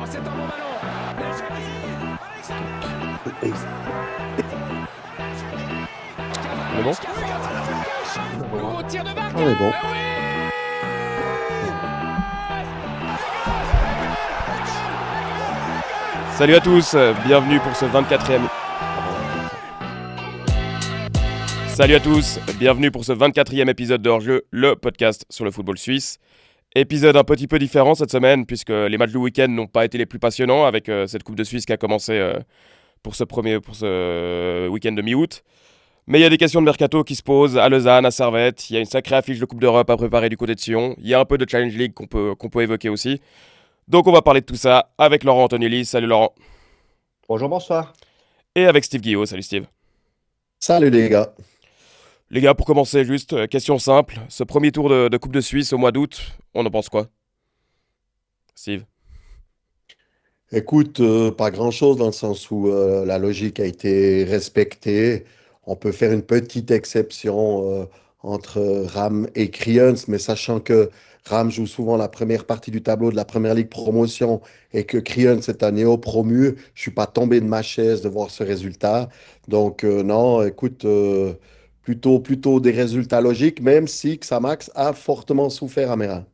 c'est un bon ballon. On est bon? Nouveau tir de Barca. On est bon. Salut à tous, bienvenue pour ce 24e... Salut à tous, bienvenue pour ce 24e épisode de Hors-jeu, le podcast sur le football suisse. Épisode un petit peu différent cette semaine, puisque les matchs du week-end n'ont pas été les plus passionnants, avec cette Coupe de Suisse qui a commencé pour ce week-end de mi-août. Mais il y a des questions de mercato qui se posent à Lausanne, à Servette. Il y a une sacrée affiche de Coupe d'Europe à préparer du côté de Sion. Il y a un peu de Challenge League qu'on peut évoquer aussi. Donc on va parler de tout ça avec Laurent Antonioli. Salut Laurent. Bonjour, bonsoir. Et avec Steve Guillaume. Salut Steve. Salut les gars. Les gars, pour commencer, juste question simple. Ce premier tour de Coupe de Suisse au mois d'août, on en pense quoi? Steve? Écoute, pas grand-chose dans le sens où la logique a été respectée. On peut faire une petite exception entre Ram et Kriens, mais sachant que Ram joue souvent la première partie du tableau de la Première Ligue promotion et que Kriens est un néo-promu, je suis pas tombé de ma chaise de voir ce résultat. Donc non, écoute, plutôt des résultats logiques, même si Xamax a fortement souffert à Mérin.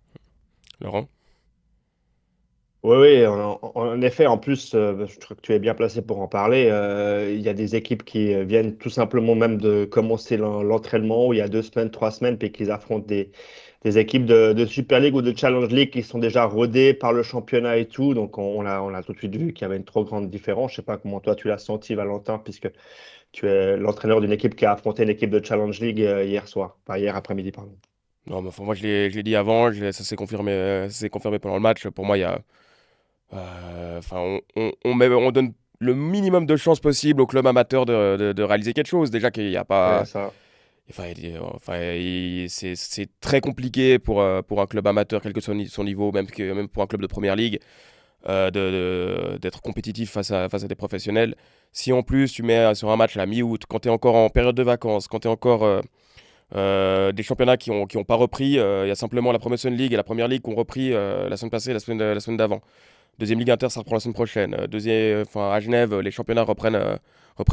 Laurent? Oui, oui, en effet, en plus, je trouve que tu es bien placé pour en parler. Il y a des équipes qui viennent tout simplement même de commencer l'entraînement, où il y a 2 semaines, 3 semaines, puis qu'ils affrontent des équipes de Super League ou de Challenge League qui sont déjà rodées par le championnat et tout. Donc, on a tout de suite vu qu'il y avait une trop grande différence. Je sais pas comment toi tu l'as senti, Valentin, puisque tu es l'entraîneur d'une équipe qui a affronté une équipe de Challenge League hier soir, enfin hier après-midi, pardon. Non, mais enfin, moi je l'ai dit avant, ça s'est confirmé pendant le match. Pour moi, il y a, enfin, on donne le minimum de chances possible au club amateur de réaliser quelque chose. Déjà qu'il n'y a Ouais, pas, ça. c'est très compliqué pour un club amateur, quel que soit son niveau, même pour un club de première ligue, d'être compétitif face à des professionnels. Si en plus tu mets sur un match à la mi-août, quand tu es encore en période de vacances, quand tu es encore des championnats qui ont pas repris, il y a simplement la Promotion League et la Première Ligue qui ont repris la semaine passée, la semaine d'avant. Deuxième Ligue Inter, ça reprend la semaine prochaine. À Genève, les championnats reprennent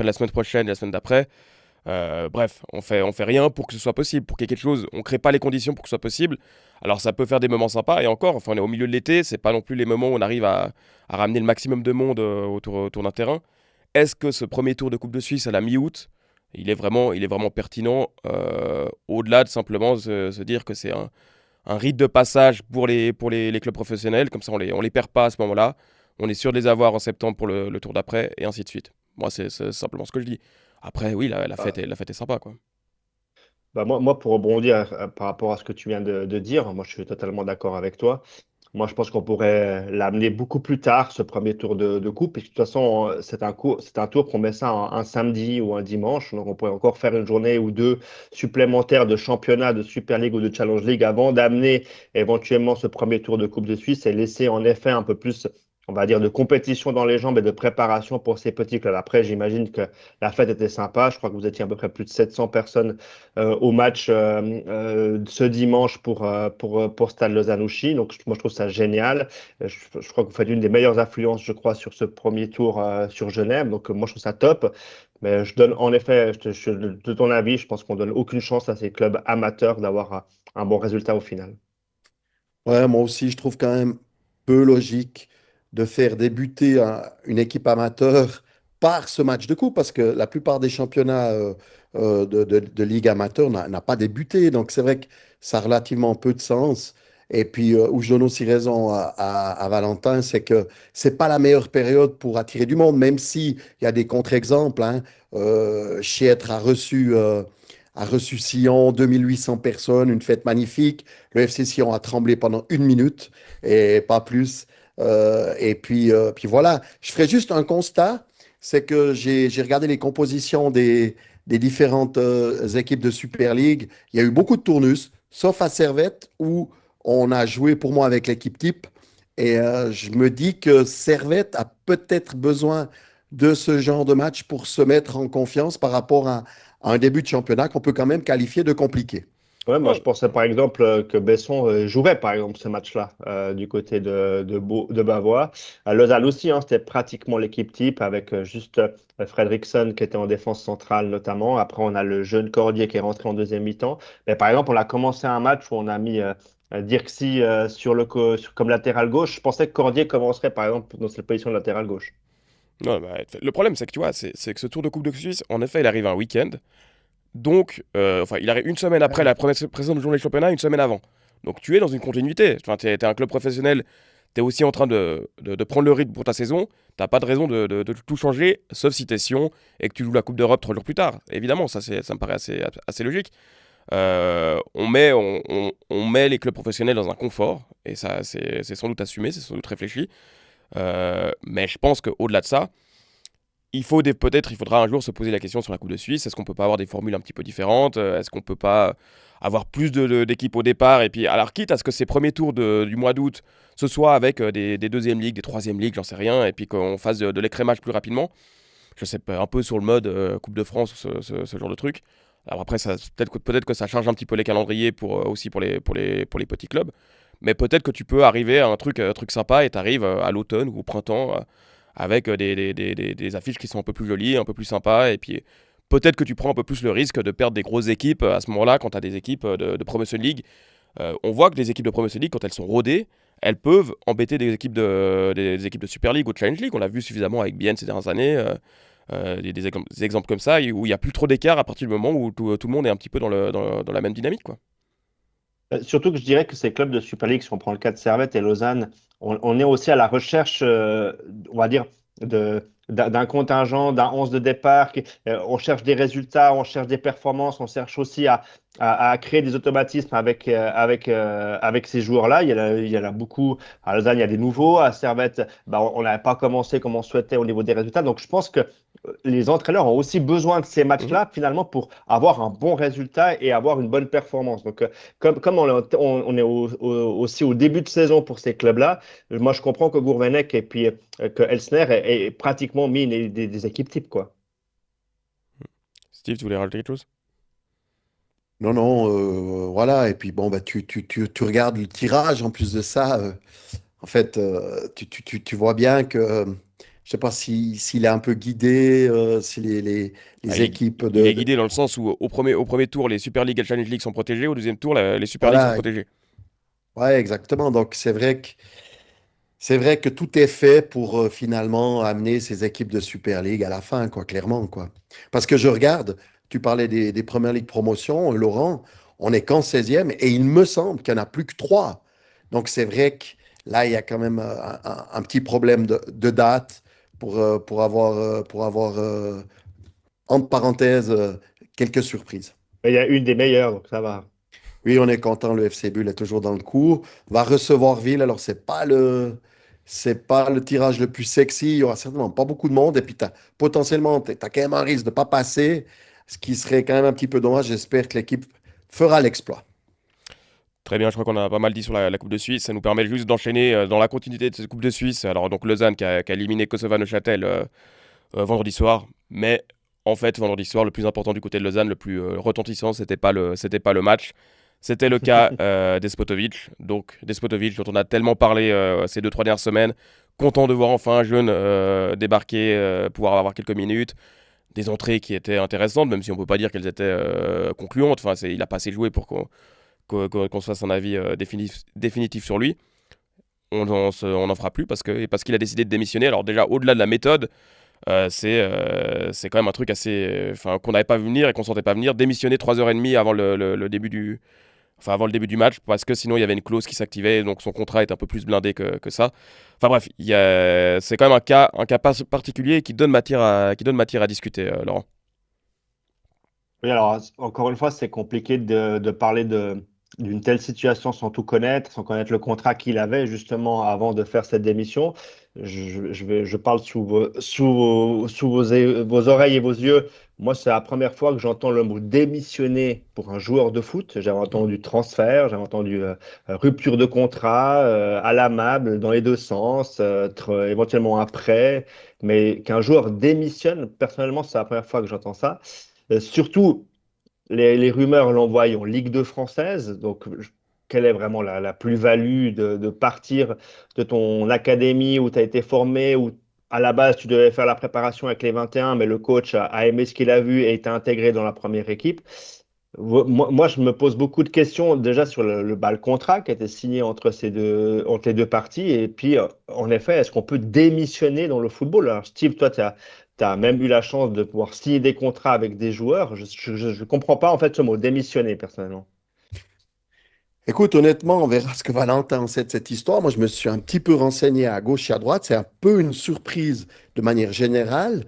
la semaine prochaine et la semaine d'après. Bref, on fait rien pour que ce soit possible, pour qu'il y ait quelque chose. On crée pas les conditions pour que ce soit possible. Alors ça peut faire des moments sympas et encore, enfin, on est au milieu de l'été, c'est pas non plus les moments où on arrive à ramener le maximum de monde autour d'un terrain. Est-ce que ce premier tour de Coupe de Suisse à la mi-août, il est vraiment pertinent au-delà de simplement se dire que c'est un rite de passage pour les clubs professionnels, comme ça on les perd pas à ce moment-là. On est sûr de les avoir en septembre pour le tour d'après et ainsi de suite. Moi, c'est simplement ce que je dis. Après, oui, la fête est sympa, quoi. Bah moi, pour rebondir par rapport à ce que tu viens de dire, moi je suis totalement d'accord avec toi. Moi, je pense qu'on pourrait l'amener beaucoup plus tard, ce premier tour de coupe. Puisque de toute façon, c'est un tour qu'on met ça un samedi ou un dimanche. Donc, on pourrait encore faire une journée ou deux supplémentaires de championnat, de Super League ou de Challenge League avant d'amener éventuellement ce premier tour de Coupe de Suisse et laisser en effet un peu plus, on va dire, de compétition dans les jambes et de préparation pour ces petits clubs. Après, j'imagine que la fête était sympa. Je crois que vous étiez à peu près plus de 700 personnes au match ce dimanche pour Stade Lausanne-Ouchy. Donc, moi, je trouve ça génial. Je crois que vous faites une des meilleures affluences, je crois, sur ce premier tour sur Genève. Donc, moi, je trouve ça top. Mais je donne, en effet, de ton avis, je pense qu'on donne aucune chance à ces clubs amateurs d'avoir un bon résultat au final. Ouais, moi aussi, je trouve quand même peu logique de faire débuter une équipe amateur par ce match de coupe, parce que la plupart des championnats de ligue amateur n'a pas débuté. Donc, c'est vrai que ça a relativement peu de sens. Et puis, où je donne aussi raison à Valentin, c'est que c'est pas la meilleure période pour attirer du monde, même s'il y a des contre-exemples, hein. Chiètre a reçu Sion, 2800 personnes, une fête magnifique. Le FC Sion a tremblé pendant 1 minute et pas plus. Et puis voilà, je ferai juste un constat, c'est que j'ai regardé les compositions des différentes équipes de Super League. Il y a eu beaucoup de tournus, sauf à Servette, où on a joué pour moi avec l'équipe type. Et je me dis que Servette a peut-être besoin de ce genre de match pour se mettre en confiance par rapport à un début de championnat qu'on peut quand même qualifier de compliqué. Ouais, moi Ouais, je pensais par exemple que Besson jouerait par exemple ce match-là du côté de Bavois. À Lausanne aussi, hein, c'était pratiquement l'équipe type avec juste Fredriksson qui était en défense centrale notamment. Après, on a le jeune Cordier qui est rentré en deuxième mi-temps. Mais par exemple, on a commencé un match où on a mis Dirksy comme latéral gauche. Je pensais que Cordier commencerait par exemple dans cette position de latéral gauche. non, bah, le problème, c'est que tu vois, c'est que ce Tour de Coupe de Suisse, en effet, il arrive un week-end. Donc, enfin, il arrive une semaine après la précédente journée de championnat, une semaine avant. Donc, tu es dans une continuité. Enfin, tu es un club professionnel, tu es aussi en train de prendre le rythme pour ta saison. T'as pas de raison de tout changer, sauf si t'es Sion et que tu joues la Coupe d'Europe 3 jours plus tard. Évidemment, ça me paraît assez logique. On met les clubs professionnels dans un confort, et ça, c'est sans doute assumé, c'est sans doute réfléchi. Mais je pense qu'au-delà de ça, peut-être il faudra un jour se poser la question sur la Coupe de Suisse. Est-ce qu'on peut pas avoir des formules un petit peu différentes? Est-ce qu'on peut pas avoir plus d'équipes au départ? Et puis, alors, quitte à ce que ces premiers tours du mois d'août, ce soit avec des deuxième ligues, des troisième ligues, j'en sais rien, et puis qu'on fasse de l'écrémage plus rapidement. Je sais pas, un peu sur le mode Coupe de France, ce genre de truc. Alors après, peut-être que ça charge un petit peu les calendriers aussi pour les petits clubs. Mais peut-être que tu peux arriver à un truc sympa et tu arrives à l'automne ou au printemps avec des affiches qui sont un peu plus jolies, un peu plus sympas. Et puis peut-être que tu prends un peu plus le risque de perdre des grosses équipes à ce moment-là quand tu as des équipes de Promotion League. On voit que les équipes de Promotion League, quand elles sont rodées, elles peuvent embêter des équipes de Super League ou de Challenge League. On l'a vu suffisamment avec Bienne ces dernières années. Des exemples comme ça où il n'y a plus trop d'écart à partir du moment où tout le monde est un petit peu dans la même dynamique, quoi. Surtout que je dirais que ces clubs de Super League, si on prend le cas de Servette et Lausanne, on est aussi à la recherche, on va dire, d'un contingent, d'un 11 de départ. On cherche des résultats, on cherche des performances, on cherche aussi à créer des automatismes avec ces joueurs-là. Il y en a beaucoup. À Lausanne, il y a des nouveaux. À Servette, bah, on n'avait pas commencé comme on souhaitait au niveau des résultats. Donc, je pense que les entraîneurs ont aussi besoin de ces Mhm. matchs-là, finalement, pour avoir un bon résultat et avoir une bonne performance. Donc, comme on est aussi au début de saison pour ces clubs-là, moi, je comprends que Gourvenec et puis que Elsner aient pratiquement mis des équipes types, quoi. Steve, tu voulais rajouter quelque chose? Non, non, voilà. Et puis bon, bah, tu regardes le tirage en plus de ça. En fait, tu vois bien que, je sais pas s'il est un peu guidé, si Ah, les équipes il est guidé dans le sens où au premier tour, les Super League et le Challenge League sont protégés. Au deuxième tour, les Super League sont voilà, protégés. ouais, exactement. Donc c'est vrai que tout est fait pour finalement amener ces équipes de Super League à la fin, quoi, clairement, quoi. Parce que je regarde, tu parlais des Premier League promotions, Laurent, on est qu'en 16e et il me semble qu'il n'y en a plus que 3. Donc c'est vrai que là, il y a quand même un petit problème de date pour avoir, entre parenthèses, quelques surprises. Mais il y a une des meilleures, donc ça va. Oui, on est content, le FC Bull est toujours dans le coup. Va recevoir Ville, alors c'est pas le tirage le plus sexy, il y aura certainement pas beaucoup de monde, et puis potentiellement, tu as quand même un risque de ne pas passer, ce qui serait quand même un petit peu dommage. J'espère que l'équipe fera l'exploit. Très bien, je crois qu'on a pas mal dit sur la Coupe de Suisse. Ça nous permet juste d'enchaîner dans la continuité de cette Coupe de Suisse. Alors, donc Lausanne qui a éliminé Kosovo-Neuchâtel vendredi soir. Mais en fait, vendredi soir, le plus important du côté de Lausanne, le plus retentissant, c'était pas le match. C'était le cas d'Espotovic. Donc, Despotovic, dont on a tellement parlé ces 2-3 dernières semaines. Content de voir enfin un jeune débarquer, pouvoir avoir quelques minutes. Des entrées qui étaient intéressantes, même si on ne peut pas dire qu'elles étaient concluantes. Enfin, il n'a pas assez joué pour qu'on se fasse un avis définitif sur lui. On n'en fera plus parce qu'il a décidé de démissionner. Alors déjà, au-delà de la méthode, c'est quand même un truc enfin, qu'on n'avait pas vu venir et qu'on sentait pas venir. Démissionner 3h30 avant le début du match, parce que sinon il y avait une clause qui s'activait, donc son contrat est un peu plus blindé que ça. Enfin bref, c'est quand même un cas particulier qui donne matière à discuter, Laurent. Oui, alors encore une fois, c'est compliqué de parler d'une telle situation sans tout connaître, sans connaître le contrat qu'il avait justement avant de faire cette démission. Je parle sous vos oreilles et vos yeux. Moi, c'est la première fois que j'entends le mot démissionner pour un joueur de foot. J'avais entendu transfert, j'avais entendu rupture de contrat, à l'amable, dans les deux sens, éventuellement un prêt. Mais qu'un joueur démissionne, personnellement, c'est la première fois que j'entends ça. Surtout les rumeurs l'envoient en Ligue 2 française. Donc, quelle est vraiment la plus-value de partir de ton académie où tu as été formé, où à la base tu devais faire la préparation avec les 21, mais le coach a aimé ce qu'il a vu et t'a intégré dans la première équipe. Moi, je me pose beaucoup de questions déjà sur le contrat qui a été signé entre les deux parties. Et puis, en effet, est-ce qu'on peut démissionner dans le football? Alors, Steve, toi, tu as même eu la chance de pouvoir signer des contrats avec des joueurs. Je ne comprends pas en fait ce mot, démissionner, personnellement. Écoute, honnêtement, on verra ce que Valentin en sait de cette histoire. Moi, je me suis un petit peu renseigné à gauche et à droite. C'est un peu une surprise de manière générale.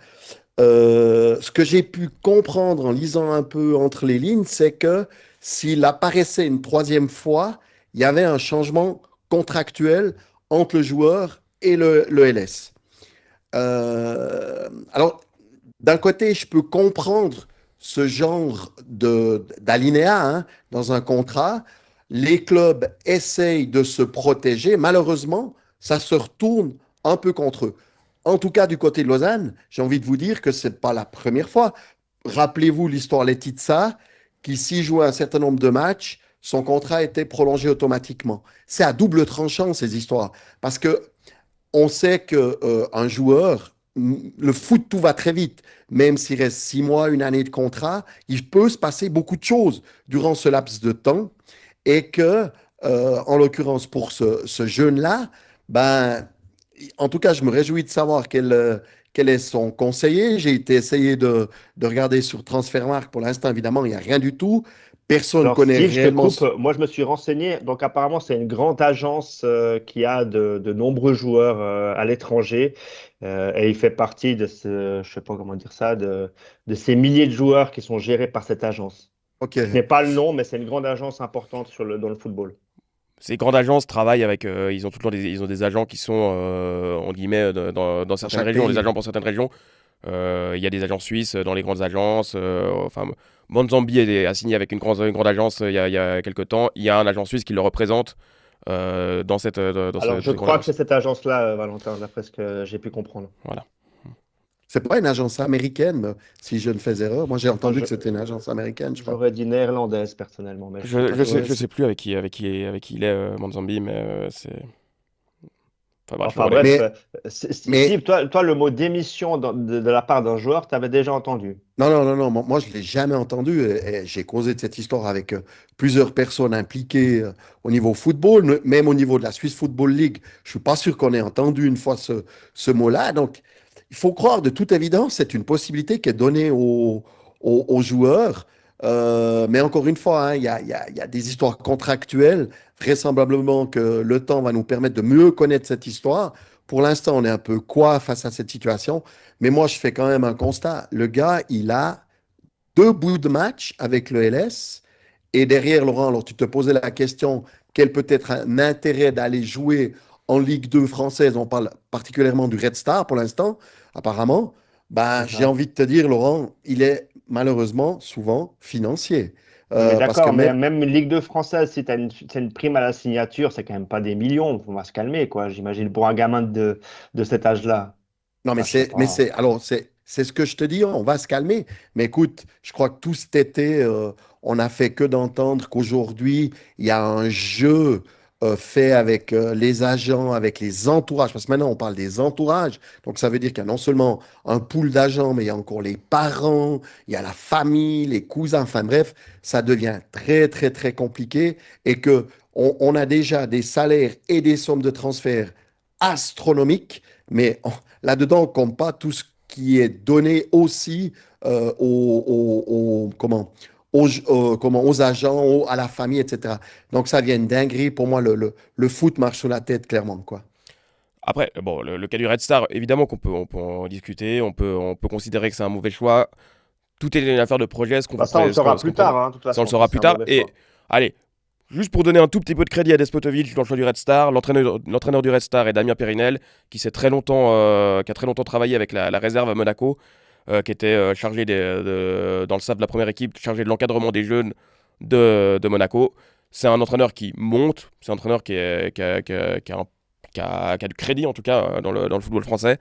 Ce que j'ai pu comprendre en lisant un peu entre les lignes, c'est que s'il apparaissait une troisième fois, il y avait un changement contractuel entre le joueur et le LS. Alors, d'un côté, je peux comprendre ce genre d'alinéa dans un contrat. Les clubs essayent de se protéger. Malheureusement, ça se retourne un peu contre eux. En tout cas, du côté de Lausanne, j'ai envie de vous dire que ce n'est pas la première fois. Rappelez-vous l'histoire Letizia, qui s'y jouait un certain nombre de matchs, son contrat était prolongé automatiquement. C'est à double tranchant ces histoires, parce que on sait que un joueur, le foot, tout va très vite. Même s'il reste 6 mois, une année de contrat, il peut se passer beaucoup de choses durant ce laps de temps. Et que, en l'occurrence, pour ce jeune-là, ben, en tout cas, je me réjouis de savoir quel est son conseiller. J'ai été essayer de regarder sur Transfermarkt. Pour l'instant, évidemment, il n'y a rien du tout. Personne ne Alors, connaît Steve, je te réellement. coupe. Moi, je me suis renseigné. Donc, apparemment, c'est une grande agence qui a de nombreux joueurs à l'étranger. Et il fait partie je sais pas comment dire ça, de ces milliers de joueurs qui sont gérés par cette agence. OK. Je n'ai pas le nom, mais c'est une grande agence importante dans le football. Ces grandes agences travaillent avec, ils ont tout le temps ils ont des agents qui sont, en guillemets, dans Dans certaines chaque régions, des pays. agents pour certaines régions. Il y a des agents suisses dans les grandes agences. Enfin, Monzambi a signé avec une grande agence il y a quelques temps. Il y a un agent suisse qui le représente Alors, dans je cette grande crois que c'est agence. cette agence-là, Valentin, d'après ce que j'ai pu comprendre. Voilà. C'est pas une agence américaine, si je ne fais erreur. Moi, j'ai Moi, entendu que c'était une agence américaine, je crois. j'aurais dit néerlandaise, personnellement, mais je ne suis pas sûr. Ouais, Je sais plus avec qui il est, Monzambi, mais c'est. Enfin bref, je Enfin connais. bref, mais, Steve, mais toi, le mot démission de la part d'un joueur, tu avais déjà entendu. non, non, non, non. Moi, je ne l'ai jamais entendu. Et j'ai causé de cette histoire avec plusieurs personnes impliquées au niveau football, même au niveau de la Swiss Football League. Je ne suis pas sûr qu'on ait entendu une fois ce mot-là. Donc, il faut croire, de toute évidence, c'est une possibilité qui est donnée aux joueurs. Mais encore une fois, il y a des histoires contractuelles. Vraisemblablement que le temps va nous permettre de mieux connaître cette histoire. Pour l'instant, on est un peu quoi face à cette situation. Mais moi, je fais quand même un constat. Le gars, il a 2 bouts de match avec le LS. Et derrière, Laurent, alors tu te posais la question, quel peut être un intérêt d'aller jouer en Ligue 2 française? On parle particulièrement du Red Star pour l'instant, apparemment. Ben, j'ai Uh-huh. envie de te dire, Laurent, il est malheureusement souvent financier. Non, mais Parce que d'accord, mais même, même Ligue 2 française, si tu as une prime à la signature, c'est quand même pas des millions. On va se calmer, quoi. J'imagine pour un gamin de cet âge-là. non, Enfin, je sais pas. alors, c'est ce que je te dis, on va se calmer. Mais écoute, je crois que tout cet été, on n'a fait que d'entendre qu'aujourd'hui, il y a un jeu fait avec les agents, avec les entourages, parce que maintenant, on parle des entourages. Donc, ça veut dire qu'il y a non seulement un pool d'agents, mais il y a encore les parents, il y a la famille, les cousins. Enfin, bref, ça devient très, très, très compliqué et que on a déjà des salaires et des sommes de transfert astronomiques, mais là-dedans, on ne compte pas tout ce qui est donné aussi aux agents, à la famille, etc. Donc, ça devient une dinguerie. Pour moi, le foot marche sur la tête, clairement, quoi. Après, bon, le cas du Red Star, évidemment on peut en discuter, on peut considérer que c'est un mauvais choix. Tout est une affaire de projet, Bah, ça, on le saura ce qu'on plus tard, hein, de toute ça on le façon, si saura c'est plus un tard. mauvais Et choix. allez, juste pour donner un tout petit peu de crédit à Despotovic dans le choix du Red Star, l'entraîneur du Red Star est Damien Périnel, qui a très longtemps travaillé avec la réserve à Monaco, qui était chargé dans le staff de la première équipe, chargé de l'encadrement des jeunes de Monaco. C'est un entraîneur qui monte, c'est un entraîneur qui a du crédit en tout cas dans le football français.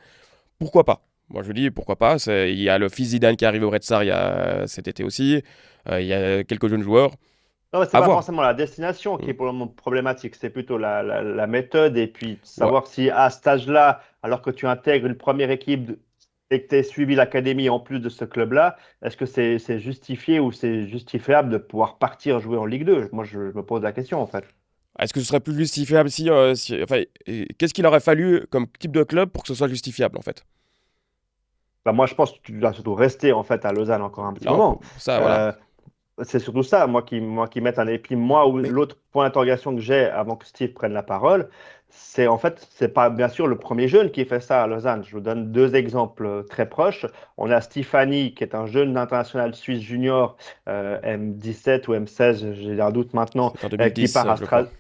Pourquoi pas? Moi je dis pourquoi pas. Il y a le fils Zidane qui est arrivé au Red Star cet été aussi. Il y a quelques jeunes joueurs. Non, mais c'est À pas voir. forcément la destination qui Mm. est pour le moment problématique, c'est plutôt la méthode et puis Ouais. savoir si à cet âge-là, alors que tu intègres une première équipe et que tu as suivi l'académie en plus de ce club-là, est-ce que c'est justifié ou c'est justifiable de pouvoir partir jouer en Ligue 2? Moi, je me pose la question en fait. Est-ce que ce serait plus justifiable enfin, qu'est-ce qu'il aurait fallu comme type de club pour que ce soit justifiable en fait? Bah, moi, je pense que tu dois surtout rester en fait à Lausanne encore un petit Là, moment. ça, voilà. Euh, C'est surtout ça, moi qui mette un. Et puis moi, Mais l'autre point d'interrogation que j'ai avant que Steve prenne la parole, c'est en fait, c'est pas bien sûr le premier jeune qui fait ça à Lausanne. Je vous donne deux exemples très proches. On a Stéphanie, qui est un jeune international suisse junior, M17 ou M16, j'ai un doute maintenant, C'est en qui 2010, part à je crois. Strasbourg.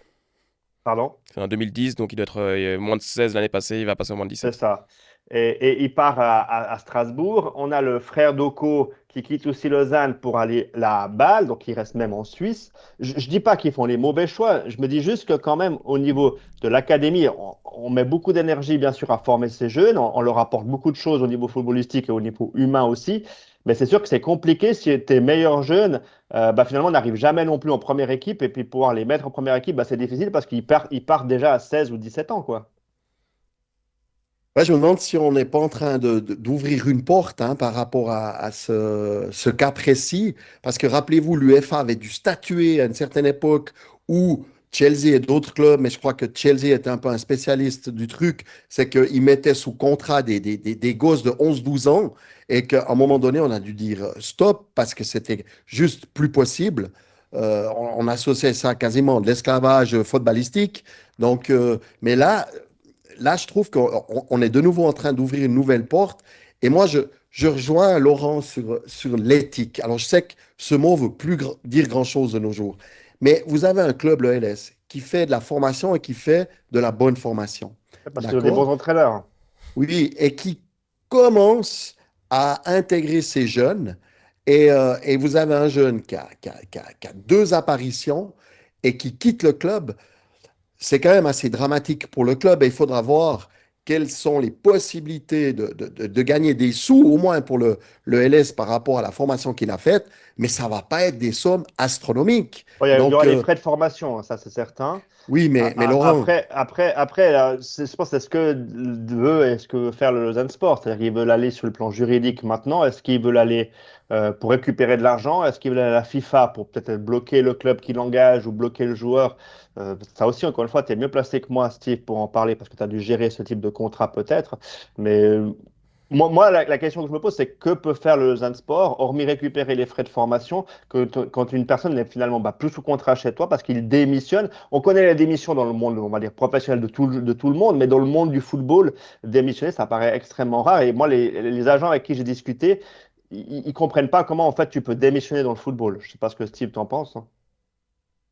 Pardon? C'est en 2010, donc il doit être moins de 16 l'année passée, il va passer au moins de C'est 17. ça. Et il part à Strasbourg. On a le frère d'Oko qui quitte aussi Lausanne pour aller là à Bâle, donc il reste même en Suisse. Je ne dis pas qu'ils font les mauvais choix, je me dis juste que quand même au niveau de l'académie, on met beaucoup d'énergie bien sûr à former ces jeunes, on leur apporte beaucoup de choses au niveau footballistique et au niveau humain aussi. Mais c'est sûr que c'est compliqué si tes meilleurs jeunes, finalement, n'arrivent jamais non plus en première équipe. Et puis pouvoir les mettre en première équipe, c'est difficile parce ils partent déjà à 16 ou 17 ans, quoi. ouais, je me demande si on n'est pas en train d'ouvrir une porte hein, par rapport à ce cas précis. Parce que rappelez-vous, l'UEFA avait dû statuer à une certaine époque où Chelsea et d'autres clubs, mais je crois que Chelsea était un peu un spécialiste du truc, c'est qu'ils mettaient sous contrat des gosses de 11 12 ans et qu'à un moment donné, on a dû dire stop parce que c'était juste plus possible. On associait ça quasiment de l'esclavage footballistique. Donc, mais là, je trouve qu'on est de nouveau en train d'ouvrir une nouvelle porte. Et moi, je rejoins Laurent sur l'éthique. Alors, je sais que ce mot veut plus dire grand-chose de nos jours. Mais vous avez un club, le LS, qui fait de la formation et qui fait de la bonne formation. Parce qu'ils ont des bons D'accord? entraîneurs. Oui, et qui commence à intégrer ces jeunes. Et vous avez un jeune qui a deux apparitions et qui quitte le club. C'est quand même assez dramatique pour le club et il faudra voir quelles sont les possibilités de gagner des sous, au moins pour le LS par rapport à la formation qu'il a faite, mais ça ne va pas être des sommes astronomiques. Bon, il y Donc, aura les frais de formation, hein, ça c'est certain. oui, mais Laurent, Je pense c'est ce que veut et ce que veut faire le Lausanne Sport. C'est-à-dire qu'ils veulent aller sur le plan juridique maintenant. Est-ce qu'ils veulent aller pour récupérer de l'argent? Est-ce qu'ils veulent aller à la FIFA pour peut-être bloquer le club qui l'engage ou bloquer le joueur? Ça aussi, encore une fois, tu es mieux placé que moi, Steve, pour en parler parce que tu as dû gérer ce type de contrat peut-être. Mais moi, la question que je me pose, c'est que peut faire le Lausanne Sport, hormis récupérer les frais de formation, quand une personne n'est finalement plus sous contrat chez toi parce qu'il démissionne. On connaît la démission dans le monde, on va dire, professionnel de tout le monde, mais dans le monde du football, démissionner, ça paraît extrêmement rare. Et moi, les agents avec qui j'ai discuté, ils comprennent pas comment, en fait, tu peux démissionner dans le football. Je sais pas ce que Steve t'en pense, hein.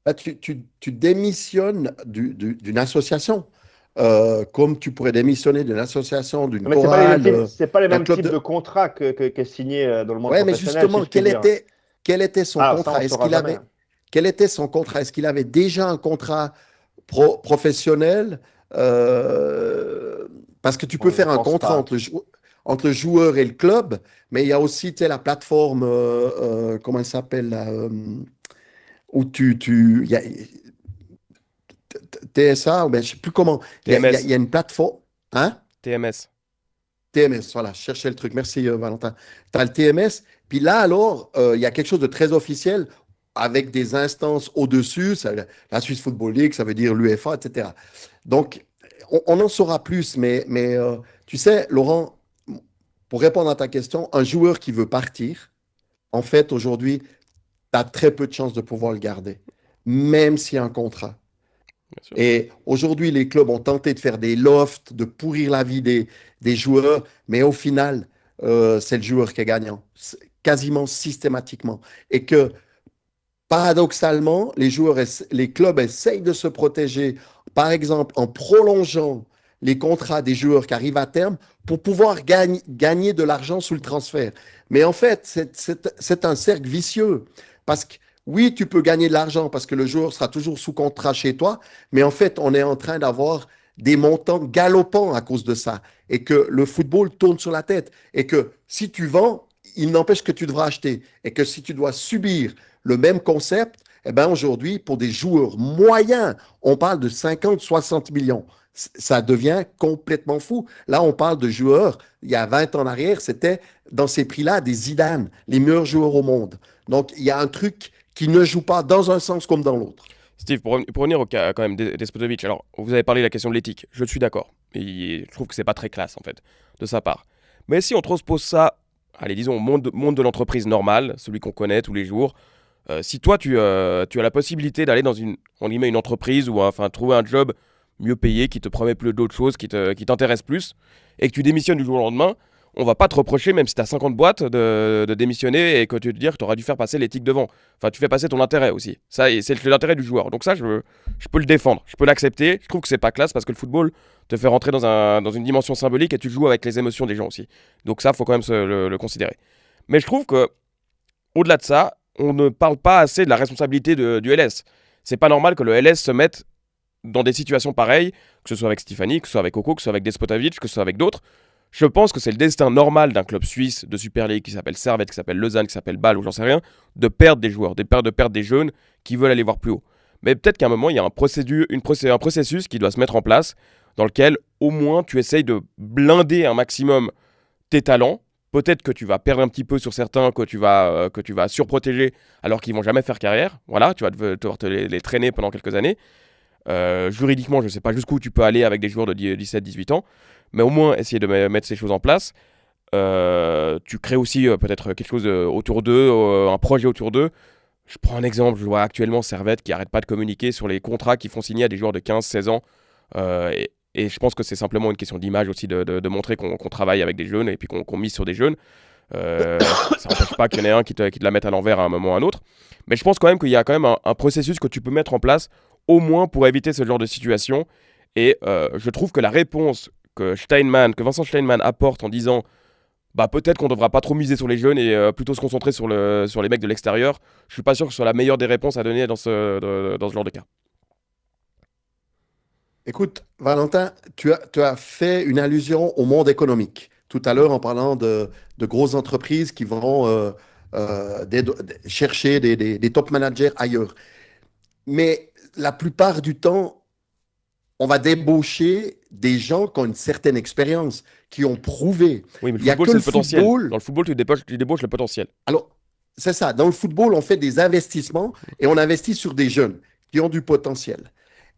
là, tu démissionnes d'une association, comme tu pourrais démissionner d'une association, d'une Mais c'est pas les mêmes chorale, types, c'est pas les d'un mêmes club types de de... contrats qu'est signé dans le monde Ouais, mais professionnel, si justement, je puis dire. quel était son Ah, ça, on contrat? ne saura jamais. Quel était son contrat? Est-ce qu'il avait déjà un contrat professionnel? Euh, Parce que tu peux Bon, je faire un pense contrat pas. entre le joueur et le club, mais il y a aussi, tu sais, la plateforme, comment elle s'appelle, là, où il y a TSA, ben, je ne sais plus comment. Il TMS. y a une plateforme, hein? TMS. TMS, voilà, je cherchais le truc. Merci, Valentin. Tu as le TMS, puis là, alors, il y a quelque chose de très officiel avec des instances au-dessus, la Swiss Football League, ça veut dire l'UEFA, etc. Donc, on en saura plus, mais tu sais, Laurent, pour répondre à ta question, un joueur qui veut partir, en fait, aujourd'hui, tu as très peu de chances de pouvoir le garder, même s'il y a un contrat. Bien sûr. Et aujourd'hui, les clubs ont tenté de faire des lofts, de pourrir la vie des joueurs, mais au final, c'est le joueur qui est gagnant, quasiment systématiquement. Et que, paradoxalement, les clubs essayent de se protéger, par exemple, en prolongeant les contrats des joueurs qui arrivent à terme pour pouvoir gagner de l'argent sous le transfert. Mais en fait, c'est un cercle vicieux. Parce que oui, tu peux gagner de l'argent parce que le joueur sera toujours sous contrat chez toi, mais en fait, on est en train d'avoir des montants galopants à cause de ça. Et que le football tourne sur la tête. Et que si tu vends, il n'empêche que tu devras acheter. Et que si tu dois subir le même concept, eh ben aujourd'hui, pour des joueurs moyens, on parle de 50, 60 millions. Ça devient complètement fou. Là, on parle de joueurs, il y a 20 ans en arrière, c'était dans ces prix-là des Zidane, les meilleurs joueurs au monde. Donc, il y a un truc qui ne joue pas dans un sens comme dans l'autre. Steve, pour revenir au cas quand même d'Espotovic, alors vous avez parlé de la question de l'éthique, je suis d'accord. Et je trouve que c'est pas très classe en fait, de sa part. Mais si on transpose ça, allez disons, au monde de l'entreprise normale, celui qu'on connaît tous les jours, si toi tu as la possibilité d'aller dans une entreprise ou enfin trouver un job mieux payé, qui te promet plus d'autres choses, qui t'intéresse plus, et que tu démissionnes du jour au lendemain, on va pas te reprocher, même si tu as 50 boîtes, de démissionner et que tu te dire que tu auras dû faire passer l'éthique devant. Enfin, tu fais passer ton intérêt aussi. Ça, c'est l'intérêt du joueur. Donc ça, je peux le défendre, je peux l'accepter. Je trouve que c'est pas classe parce que le football te fait rentrer dans une dimension symbolique et tu joues avec les émotions des gens aussi. Donc ça, faut quand même le considérer. Mais je trouve que au-delà de ça, on ne parle pas assez de la responsabilité du LS. C'est pas normal que le LS se mette dans des situations pareilles, que ce soit avec Stéphanie, que ce soit avec Coco, que ce soit avec Despotovic, que ce soit avec d'autres. Je pense que c'est le destin normal d'un club suisse de Super League qui s'appelle Servette, qui s'appelle Lausanne, qui s'appelle Bâle ou j'en sais rien, de perdre des joueurs, de perdre des jeunes qui veulent aller voir plus haut. Mais peut-être qu'à un moment, il y a un processus qui doit se mettre en place dans lequel au moins tu essayes de blinder un maximum tes talents. Peut-être que tu vas perdre un petit peu sur certains, que tu vas surprotéger alors qu'ils vont jamais faire carrière. Voilà, tu vas devoir te les traîner pendant quelques années. Juridiquement, je ne sais pas jusqu'où tu peux aller avec des joueurs de 17-18 ans, mais au moins essayer de mettre ces choses en place. Tu crées aussi peut-être quelque chose autour d'eux, un projet autour d'eux. Je prends un exemple, je vois actuellement Servette qui n'arrête pas de communiquer sur les contrats qu'ils font signer à des joueurs de 15-16 ans. Et je pense que c'est simplement une question d'image aussi, de montrer qu'on travaille avec des jeunes et puis qu'on mise sur des jeunes. Ça n'empêche pas qu'il y en ait un qui te la mette à l'envers à un moment ou à un autre. Mais je pense quand même qu'il y a quand même un processus que tu peux mettre en place au moins pour éviter ce genre de situation. Et je trouve que la réponse que Vincent Steinman apporte en disant bah peut-être qu'on ne devra pas trop miser sur les jeunes et plutôt se concentrer sur les mecs de l'extérieur, je suis pas sûr que ce soit la meilleure des réponses à donner dans ce genre de cas. Écoute, Valentin, tu as fait une allusion au monde économique tout à l'heure en parlant de grosses entreprises qui vont chercher des top managers ailleurs. Mais la plupart du temps, on va débaucher des gens qui ont une certaine expérience, qui ont prouvé. Oui, mais le Il n'y a football, que c'est le le potentiel. football. Dans le football, tu débauches le potentiel. Alors, c'est ça. Dans le football, on fait des investissements et on investit sur des jeunes qui ont du potentiel.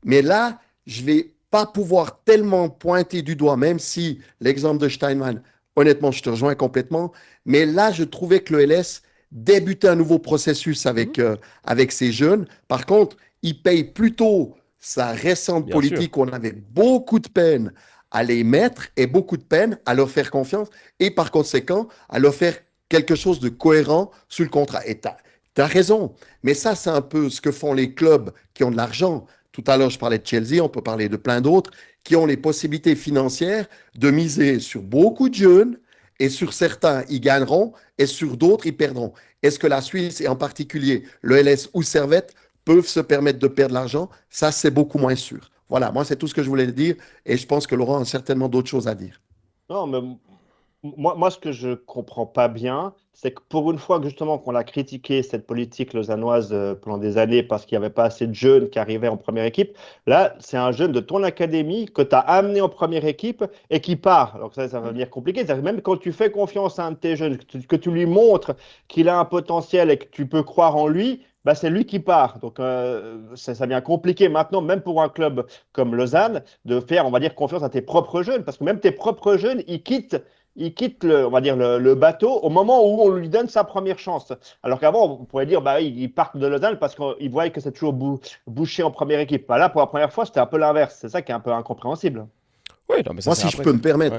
Mais là, je ne vais pas pouvoir tellement pointer du doigt, même si l'exemple de Steinman, honnêtement, je te rejoins complètement. Mais là, je trouvais que le LS débutait un nouveau processus avec ces jeunes. Par contre, il paye plutôt sa récente Bien politique sûr. où on avait beaucoup de peine à les mettre et beaucoup de peine à leur faire confiance et par conséquent à leur faire quelque chose de cohérent sur le contrat. Et tu as raison, mais ça, c'est un peu ce que font les clubs qui ont de l'argent. Tout à l'heure, je parlais de Chelsea, on peut parler de plein d'autres, qui ont les possibilités financières de miser sur beaucoup de jeunes et sur certains, ils gagneront et sur d'autres, ils perdront. Est-ce que la Suisse, et en particulier le LS ou Servette, peuvent se permettre de perdre l'argent? Ça, c'est beaucoup moins sûr. Voilà, moi, c'est tout ce que je voulais dire et je pense que Laurent a certainement d'autres choses à dire. Non, mais moi, ce que je comprends pas bien, c'est que pour une fois que justement qu'on a critiqué cette politique lausannoise pendant des années parce qu'il n'y avait pas assez de jeunes qui arrivaient en première équipe, là, c'est un jeune de ton académie que tu as amené en première équipe et qui part. Donc ça va devenir compliqué. C'est-à-dire que même quand tu fais confiance à un de tes jeunes, que tu lui montres qu'il a un potentiel et que tu peux croire en lui, bah, c'est lui qui part. Donc ça devient compliqué maintenant, même pour un club comme Lausanne, de faire, on va dire, confiance à tes propres jeunes. Parce que même tes propres jeunes, il quitte on va dire le bateau au moment où on lui donne sa première chance. Alors qu'avant, on pourrait dire, bah, ils partent de Lausanne parce qu'ils voient que c'est toujours bouché en première équipe. Bah, là, pour la première fois, c'était un peu l'inverse. C'est ça qui est un peu incompréhensible. Oui, non, mais ça Moi, c'est si je après. peux me permettre,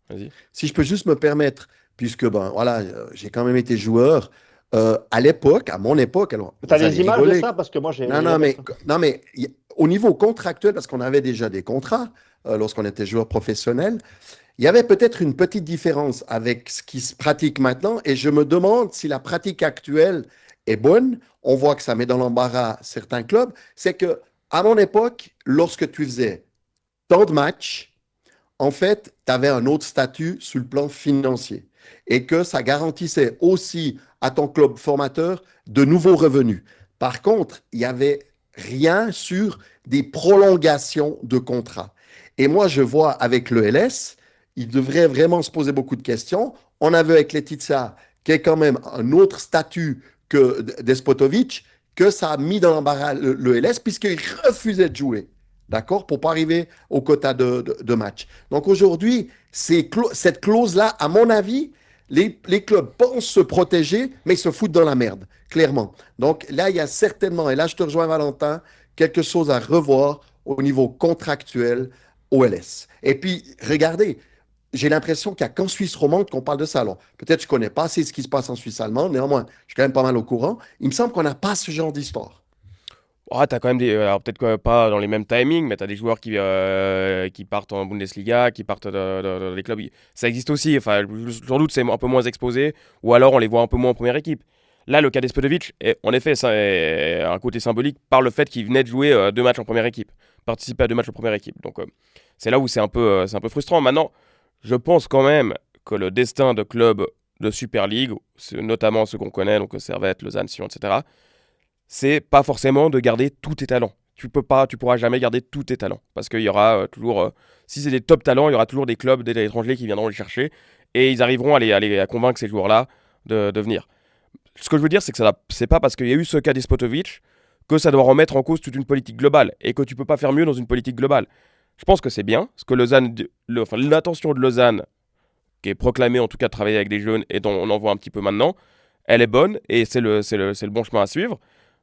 Ouais, vas-y. si je peux juste me permettre, puisque ben voilà, j'ai quand même été joueur à l'époque, à mon époque, alors Tu as vous allez des images de rigoler. ça? Parce que moi, Non, j'ai non, jamais mais, ça. non, mais au niveau contractuel, parce qu'on avait déjà des contrats lorsqu'on était joueur professionnel, il y avait peut-être une petite différence avec ce qui se pratique maintenant, et je me demande si la pratique actuelle est bonne. On voit que ça met dans l'embarras certains clubs. C'est que à mon époque, lorsque tu faisais tant de matchs, en fait, tu avais un autre statut sur le plan financier. et que ça garantissait aussi à ton club formateur de nouveaux revenus. Par contre, il n'y avait rien sur des prolongations de contrats. Et moi, je vois avec le LS, il devrait vraiment se poser beaucoup de questions. On a vu avec Letizia, qui est quand même un autre statut que Despotovic, que ça a mis dans l'embarras le LS, puisqu'il refusait de jouer, d'accord, pour pas arriver au quota de match. Donc aujourd'hui, cette clause-là, à mon avis, les clubs pensent se protéger, mais ils se foutent dans la merde, clairement. Donc là, il y a certainement, et là je te rejoins Valentin, quelque chose à revoir au niveau contractuel au LS. Et puis, regardez, j'ai l'impression qu'il n'y a qu'en Suisse romande qu'on parle de ça. Alors, peut-être que je ne connais pas assez ce qui se passe en Suisse allemande, néanmoins, je suis quand même pas mal au courant. Il me semble qu'on n'a pas ce genre d'histoire. Oh, t'as quand même des. Alors, peut-être que pas dans les mêmes timings, mais t'as des joueurs qui partent en Bundesliga, qui partent dans les clubs. Ça existe aussi. Enfin, sans doute, c'est un peu moins exposé, ou alors on les voit un peu moins en première équipe. Là, le cas d'Espodovic, en effet, ça a un côté symbolique par le fait qu'il venait de jouer 2 matchs en première équipe, participer à 2 matchs en première équipe. Donc, c'est là où c'est un peu frustrant. Maintenant, je pense quand même que le destin de clubs de Super League, notamment ceux qu'on connaît, donc Servette, Lausanne, Sion, etc., c'est pas forcément de garder tous tes talents. Tu pourras jamais garder tous tes talents. Parce qu'il y aura toujours, si c'est des top talents, il y aura toujours des clubs d'étrangers qui viendront les chercher et ils arriveront à convaincre ces joueurs-là de venir. Ce que je veux dire, c'est que c'est pas parce qu'il y a eu ce cas d'Espotovic que ça doit remettre en cause toute une politique globale et que tu peux pas faire mieux dans une politique globale. Je pense que c'est bien, ce que l'intention de Lausanne, qui est proclamée en tout cas de travailler avec des jeunes et dont on en voit un petit peu maintenant, elle est bonne et c'est le bon chemin à suivre.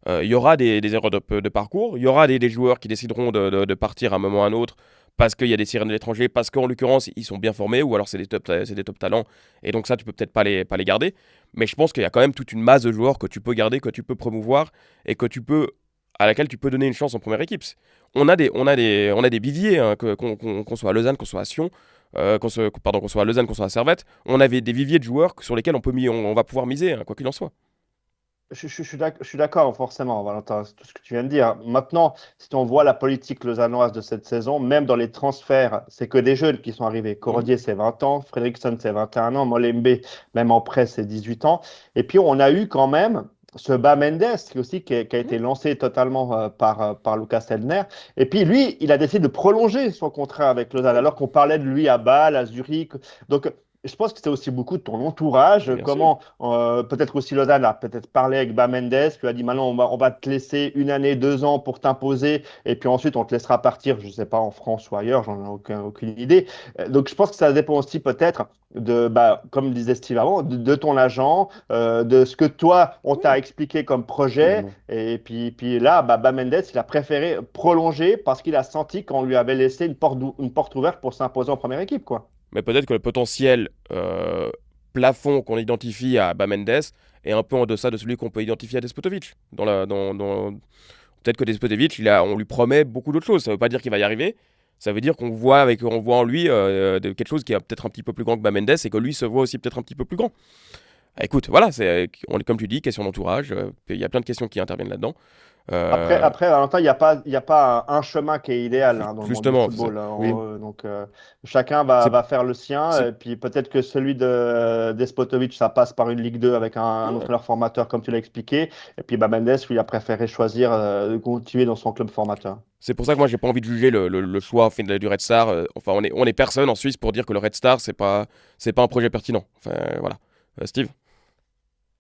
Il y aura des erreurs de parcours, il y aura des joueurs qui décideront de partir à un moment ou à un autre parce qu'il y a des sirènes de l'étranger, parce qu'en l'occurrence ils sont bien formés ou alors c'est des top talents et donc ça tu peux peut-être pas les garder. Mais je pense qu'il y a quand même toute une masse de joueurs que tu peux garder, que tu peux promouvoir et à laquelle tu peux donner une chance en première équipe. On a des viviers, hein, qu'on soit à Lausanne, qu'on soit à Sion, qu'on soit à Lausanne, qu'on soit à Servette. On avait des viviers de joueurs sur lesquels on va pouvoir miser, hein, quoi qu'il en soit. Je suis d'accord, forcément, Valentin, c'est tout ce que tu viens de dire. Maintenant, si on voit la politique lausannoise de cette saison, même dans les transferts, c'est que des jeunes qui sont arrivés. Corodier, c'est 20 ans, Fredriksson, c'est 21 ans, Molembe, même en prêt, c'est 18 ans. Et puis, on a eu quand même ce Bas Mendes qui a été lancé totalement par Lucas Sellner. Et puis, lui, il a décidé de prolonger son contrat avec Lausanne, alors qu'on parlait de lui à Bâle, à Zurich. Donc, je pense que c'est aussi beaucoup de ton entourage. Bien sûr. Comment, peut-être aussi Lausanne a peut-être parlé avec Bas Mendes, lui a dit maintenant on va te laisser 1 année, 2 ans pour t'imposer, et puis ensuite on te laissera partir, je ne sais pas, en France ou ailleurs, j'en ai aucune idée. Donc je pense que ça dépend aussi peut-être comme disait Steve avant, de ton agent, de ce que toi on Oui, t'a expliqué comme projet. Absolument. Et puis là, Bas Mendes, il a préféré prolonger parce qu'il a senti qu'on lui avait laissé une porte ouverte pour s'imposer en première équipe, quoi. mais peut-être que le potentiel plafond qu'on identifie à Bamendes est un peu en deçà de celui qu'on peut identifier à Despotovic. Peut-être que Despotovic, on lui promet beaucoup d'autres choses. Ça ne veut pas dire qu'il va y arriver. Ça veut dire on voit en lui quelque chose qui est peut-être un petit peu plus grand que Bamendes et que lui se voit aussi peut-être un petit peu plus grand. Écoute, voilà, comme tu dis, question d'entourage. Il y a plein de questions qui interviennent là-dedans. Euh, Après, Valentin, il y a pas un chemin qui est idéal hein, dans le monde du Justement, football, hein. Oui. Donc, chacun c'est va faire le sien. c'est- Et puis peut-être que celui de Despotovic, ça passe par une Ligue 2 avec un entraîneur formateur, comme tu l'as expliqué. Et puis Mendes, lui, a préféré choisir de continuer dans son club formateur. C'est pour ça que moi j'ai pas envie de juger le choix du Red Star. Enfin, on est personne en Suisse pour dire que le Red Star c'est pas un projet pertinent. Enfin voilà. Steve?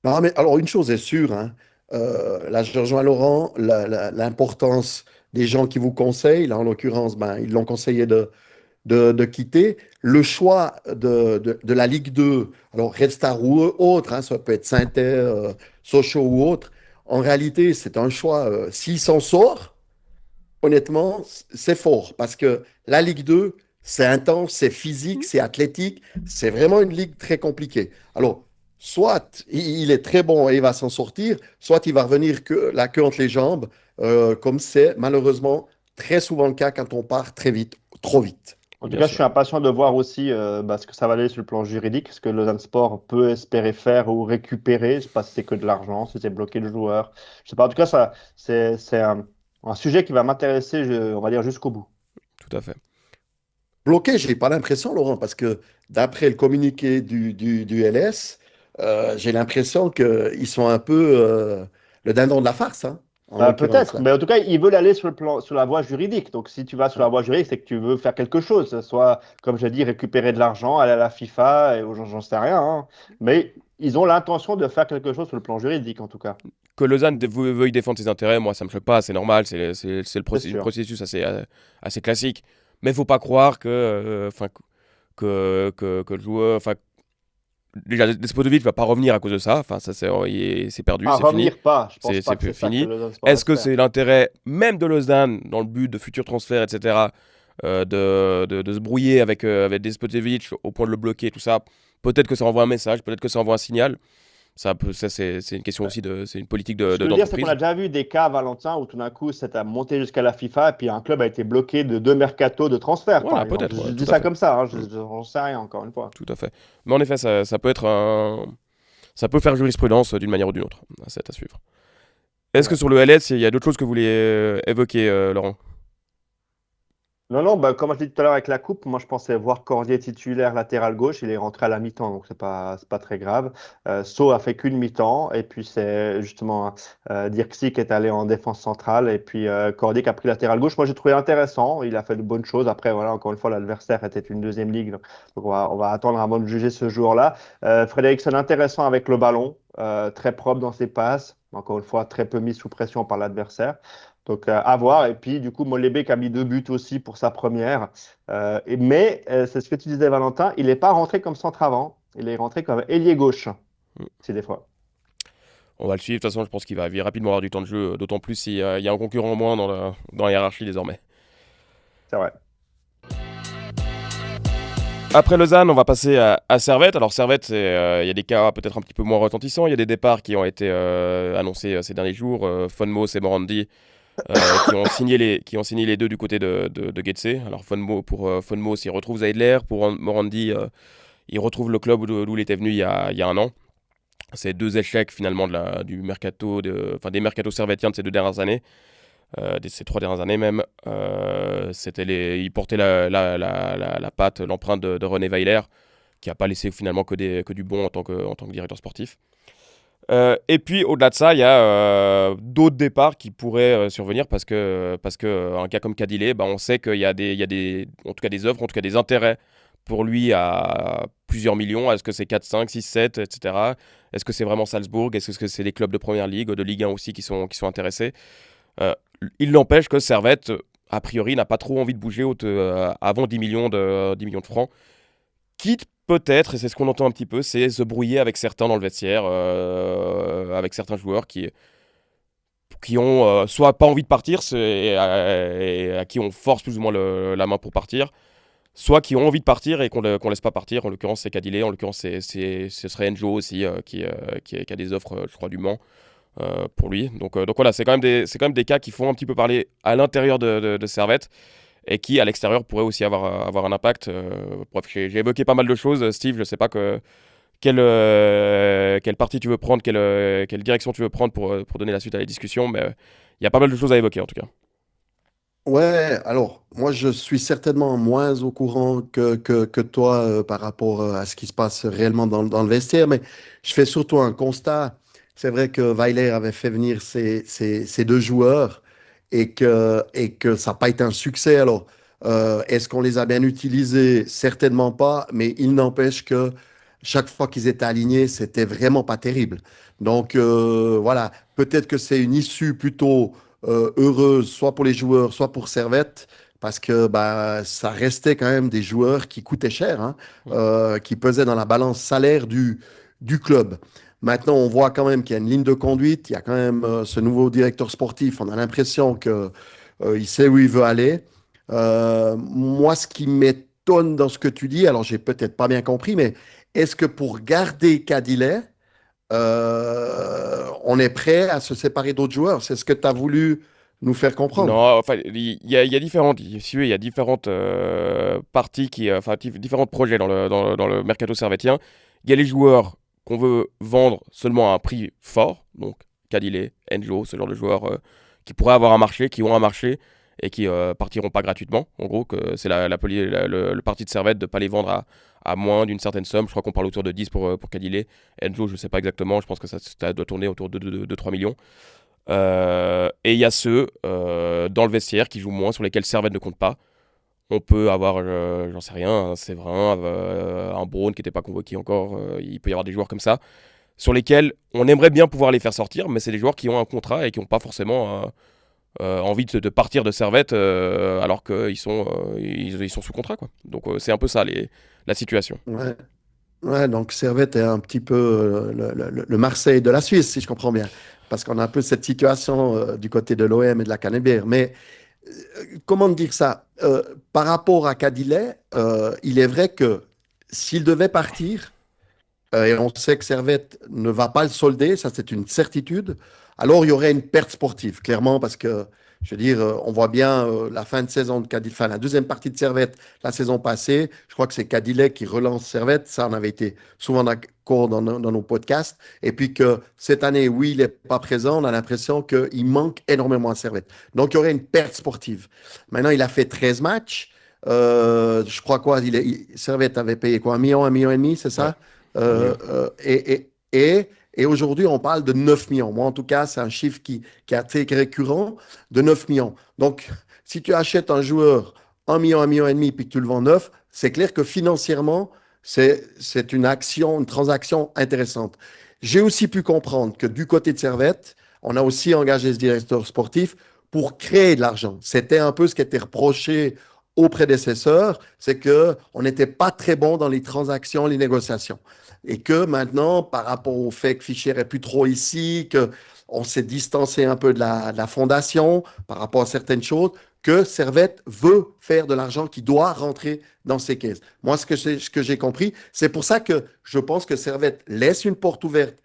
Non, mais alors, une chose est sûre, hein, là, je rejoins Laurent, l'importance des gens qui vous conseillent. Là, en l'occurrence, ben, ils l'ont conseillé de quitter. Le choix de la Ligue 2, alors Red Star ou autre, hein, ça peut être Saint-Étienne, Sochaux ou autre, en réalité, c'est un choix. S'il s'en sort, honnêtement, c'est fort parce que la Ligue 2, c'est intense, c'est physique, c'est athlétique, c'est vraiment une ligue très compliquée. Alors, soit il est très bon et il va s'en sortir, soit il va revenir la queue entre les jambes, comme c'est malheureusement très souvent le cas quand on part très vite, trop vite. En tout Bien cas, je sûr. suis impatient de voir aussi ce que ça va aller sur le plan juridique, ce que Lausanne Sport peut espérer faire ou récupérer. Je ne sais pas si c'est que de l'argent, si c'est bloquer le joueur. Je sais pas. En tout cas, c'est un sujet qui va m'intéresser, on va dire, jusqu'au bout. Tout à fait. bloqué, j'ai pas l'impression, Laurent, parce que d'après le communiqué du LS, j'ai l'impression qu'ils sont un peu le dindon de la farce, hein, en Bah, l'occurrence peut-être, là. mais en tout cas, ils veulent aller sur la voie juridique. Donc, si tu vas sur la voie juridique, c'est que tu veux faire quelque chose. Soit, comme j'ai dit, récupérer de l'argent, aller à la FIFA, et j'en sais rien, hein. Mais ils ont l'intention de faire quelque chose sur le plan juridique, en tout cas. Que Lausanne veuille défendre ses intérêts, moi ça me choque pas, c'est normal, c'est C'est le sûr. processus assez classique. Mais faut pas croire que le joueur, déjà Despotovic va pas revenir à cause de ça, enfin ça c'est perdu, À c'est fini, revenir pas. Je pense pas que c'est ça que fini. Lausanne Sport Est-ce que espère. c'est l'intérêt même de Lausanne dans le but de futurs transferts, etc., de se brouiller avec Despotovic au point de le bloquer, tout ça? Peut-être que ça envoie un message, peut-être que ça envoie un signal. C'est une question aussi c'est une politique Ce que je veux dire, c'est qu'on d'entreprise. a déjà vu des cas, Valentin, où tout d'un coup, c'est à monter jusqu'à la FIFA, et puis un club a été bloqué de 2 mercatos de transfert, par Voilà, exemple. peut-être, Je ouais, dis tout à ça fait. comme ça, hein, je Mm, n'en sais rien, encore une fois. tout à fait. Mais en effet, ça peut être ça peut faire jurisprudence d'une manière ou d'une autre. C'est à suivre. C'est Est-ce que vrai. sur le LS, il y a d'autres choses que vous vouliez évoquer, Laurent? Non, non, bah, comme je dit tout à l'heure avec la coupe, moi je pensais voir Cordier titulaire latéral gauche, il est rentré à la mi-temps, donc c'est pas très grave. So a fait qu'une mi-temps, et puis c'est justement Dirksy qui est allé en défense centrale, et puis Cordier qui a pris latéral gauche. Moi j'ai trouvé intéressant, il a fait de bonnes choses. Après, voilà, encore une fois, l'adversaire était une deuxième ligue, donc on va attendre avant de juger ce joueur-là. Frederiksen intéressant avec le ballon, très propre dans ses passes, encore une fois, très peu mis sous pression par l'adversaire. Donc, à voir. Et puis, du coup, Molenbeek a mis 2 buts aussi pour sa première. Mais, c'est ce que tu disais, Valentin, il n'est pas rentré comme centre avant. Il est rentré comme ailier gauche, Mm. c'est des fois. On va le suivre. De toute façon, je pense qu'il va rapidement avoir du temps de jeu, d'autant plus s'il y a un concurrent en moins dans la hiérarchie désormais. C'est vrai. Après Lausanne, on va passer à Servette. Alors Servette, il y a des cas peut-être un petit peu moins retentissants. Il y a des départs qui ont été annoncés ces derniers jours. Fonmos et Morandi qui ont signé les deux du côté de Getse. Alors Fonmos, il retrouve Zeidler. Pour Morandi, il retrouve le club d'où il était venu il y a un an. C'est deux échecs finalement du mercato, des mercatos servettiens de ces 2 dernières années, de ces 3 dernières années même. Il portait la patte, l'empreinte de René Weiler, qui n'a pas laissé finalement que du bon en tant que directeur sportif. Et puis au-delà de ça, il y a d'autres départs qui pourraient survenir parce que un cas comme Cadillet, bah, on sait qu'il y a en tout cas des offres, en tout cas des intérêts pour lui à plusieurs millions. Est-ce que c'est 4, 5, 6, 7, etc. Est-ce que c'est vraiment Salzbourg? Est-ce que c'est les clubs de première ligue, de Ligue 1 aussi qui sont intéressés? Euh, il n'empêche que Servette, a priori, n'a pas trop envie de bouger avant 10 millions de francs. Quitte peut-être, et c'est ce qu'on entend un petit peu, c'est se brouiller avec certains dans le vestiaire, avec certains joueurs qui ont soit pas envie de partir et à qui on force plus ou moins la main pour partir, soit qui ont envie de partir et qu'on laisse pas partir. En l'occurrence, c'est Cadillet, en l'occurrence, ce serait Enjo aussi qui a des offres, je crois, du Mans pour lui. Donc voilà, c'est quand même des cas qui font un petit peu parler à l'intérieur de Servette et qui, à l'extérieur, pourraient aussi avoir un impact. Bref, j'ai évoqué pas mal de choses. Steve, je sais pas quelle partie tu veux prendre, quelle direction tu veux prendre pour donner la suite à la discussion, mais il y a pas mal de choses à évoquer en tout cas. Ouais, alors, moi, je suis certainement moins au courant que toi par rapport à ce qui se passe réellement dans le vestiaire, mais je fais surtout un constat. C'est vrai que Weiler avait fait venir ces deux joueurs et que ça n'a pas été un succès. Alors, est-ce qu'on les a bien utilisés? Certainement pas, mais il n'empêche que chaque fois qu'ils étaient alignés, c'était vraiment pas terrible. Donc, voilà, peut-être que c'est une issue plutôt heureuse, soit pour les joueurs, soit pour Servette, parce que bah, ça restait quand même des joueurs qui coûtaient cher, hein, Mm. qui pesaient dans la balance salaire du club. Maintenant, on voit quand même qu'il y a une ligne de conduite, il y a quand même ce nouveau directeur sportif, on a l'impression que, il sait où il veut aller. Moi, ce qui m'étonne dans ce que tu dis, alors j'ai peut-être pas bien compris, mais est-ce que pour garder Cadillet, on est prêt à se séparer d'autres joueurs? C'est ce que tu as voulu nous faire comprendre. Non, enfin, il y a différentes, si tu veux, il y a différentes parties différents projets dans le mercato servettien. Il y a les joueurs qu'on veut vendre seulement à un prix fort, donc Cadillet, Enjo, ce genre de joueurs qui pourraient avoir un marché, qui ont un marché. et qui partiront pas gratuitement. En gros, que c'est le parti de Servette de ne pas les vendre à moins d'une certaine somme. Je crois qu'on parle autour de 10 pour Cadillé. Enzo, je ne sais pas exactement, je pense que ça doit tourner autour de 3 millions. Et il y a ceux dans le vestiaire qui jouent moins, sur lesquels Servette ne compte pas. On peut avoir, j'en sais rien, un Séverin, un Braun qui n'était pas convoqué encore. Il peut y avoir des joueurs comme ça, sur lesquels on aimerait bien pouvoir les faire sortir, mais c'est des joueurs qui ont un contrat et qui n'ont pas forcément envie de partir de Servette alors qu'ils sont, ils sont sous contrat, quoi. Donc c'est un peu ça la situation. Ouais. Ouais, donc Servette est un petit peu le Marseille de la Suisse, si je comprends bien. Parce qu'on a un peu cette situation du côté de l'OM et de la Canébière. Mais comment dire ça? Par rapport à Cadillac, il est vrai que s'il devait partir, et on sait que Servette ne va pas le solder, ça c'est une certitude, alors il y aurait une perte sportive, clairement, parce que, je veux dire, on voit bien la fin de saison de Cadillac, enfin la deuxième partie de Servette la saison passée, je crois que c'est Cadillac qui relance Servette, ça on avait été souvent d'accord dans nos podcasts, et puis que cette année, oui, il n'est pas présent, on a l'impression qu'il manque énormément à Servette. Donc il y aurait une perte sportive. Maintenant, il a fait 13 matchs, je crois quoi, Servette avait payé quoi, 1 million et demi, c'est Ouais, ça? 3 millions. Et aujourd'hui, on parle de 9 millions. Moi, en tout cas, c'est un chiffre qui est assez récurrent, de 9 millions. Donc, si tu achètes un joueur 1 million et demi, puis que tu le vends 9, c'est clair que financièrement, c'est une transaction intéressante. J'ai aussi pu comprendre que du côté de Servette, on a aussi engagé ce directeur sportif pour créer de l'argent. C'était un peu ce qui était reproché aux prédécesseurs, c'est qu'on n'était pas très bon dans les transactions, les négociations. Et que maintenant, par rapport au fait que Fischer n'est plus trop ici, qu'on s'est distancé un peu de la fondation par rapport à certaines choses, que Servette veut faire de l'argent qui doit rentrer dans ses caisses. Moi, ce que j'ai compris, c'est pour ça que je pense que Servette laisse une porte ouverte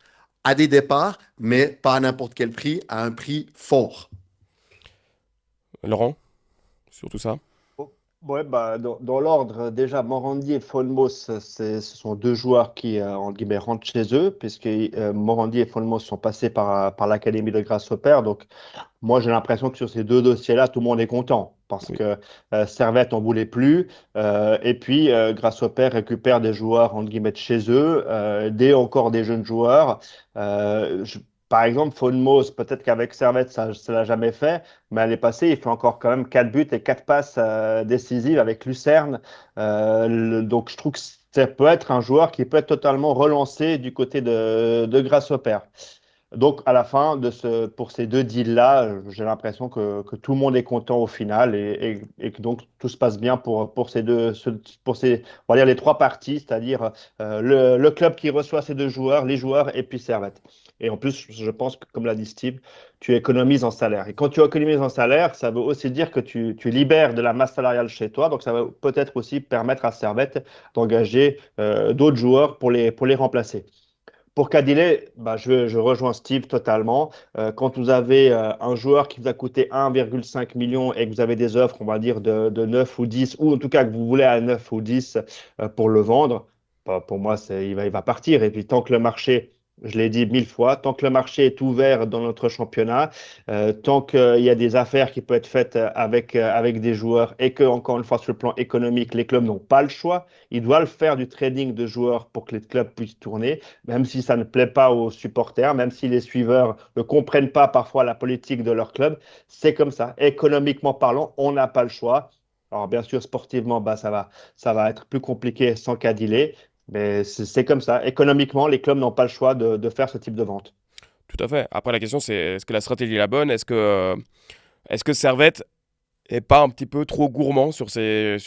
à des départs, mais pas à n'importe quel prix, à un prix fort. Laurent, sur tout ça. Oh, ouais, bah, dans l'ordre, déjà, Morandi et Fonmos, ce sont deux joueurs qui, entre guillemets, rentrent chez eux, puisque Morandi et Fonmos sont passés par l'Académie de Grasshopper. Donc, moi, j'ai l'impression que sur ces deux dossiers-là, tout le monde est content parce Oui. que Servette en voulait plus. Et puis, Grasshopper récupère des joueurs, entre guillemets, de chez eux, encore des jeunes joueurs. Par exemple, Fonmos, peut-être qu'avec Servette, ça ne l'a jamais fait, mais l'année passée, il fait encore quand même 4 buts et 4 passes décisives avec Lucerne. Donc, je trouve que ça peut être un joueur qui peut être totalement relancé du côté de Grasshopper. Donc, à la fin pour ces deux deals-là, j'ai l'impression que tout le monde est content au final et que donc tout se passe bien pour ces pour ces, on va dire les trois parties, c'est-à-dire le club qui reçoit ces deux joueurs, les joueurs et puis Servette. Et en plus, je pense que, comme l'a dit Steve, tu économises en salaire. Et quand tu économises en salaire, ça veut aussi dire que tu libères de la masse salariale chez toi. Donc, ça va peut-être aussi permettre à Servette d'engager d'autres joueurs pour les remplacer. Pour Cadillet, bah, je rejoins Steve totalement. Quand vous avez un joueur qui vous a coûté 1,5 million et que vous avez des offres, on va dire, de 9 ou 10, ou en tout cas que vous voulez à 9 ou 10 pour le vendre, bah, pour moi, il va partir. Et puis, tant que le marché, je l'ai dit 1000 fois, tant que le marché est ouvert dans notre championnat, tant qu'il y a des affaires qui peuvent être faites avec des joueurs et que, encore une fois, sur le plan économique, les clubs n'ont pas le choix, ils doivent faire du trading de joueurs pour que les clubs puissent tourner même si ça ne plaît pas aux supporters, même si les suiveurs ne comprennent pas parfois la politique de leur club, c'est comme ça. Économiquement parlant, on n'a pas le choix. Alors bien sûr, sportivement, bah, ça va être plus compliqué sans Cadillet, mais c'est comme ça. Économiquement, les clubs n'ont pas le choix de faire ce type de vente. Tout à fait. Après, la question, c'est est-ce que la stratégie est la bonne? Est-ce que Servette est pas un petit peu trop gourmand sur ces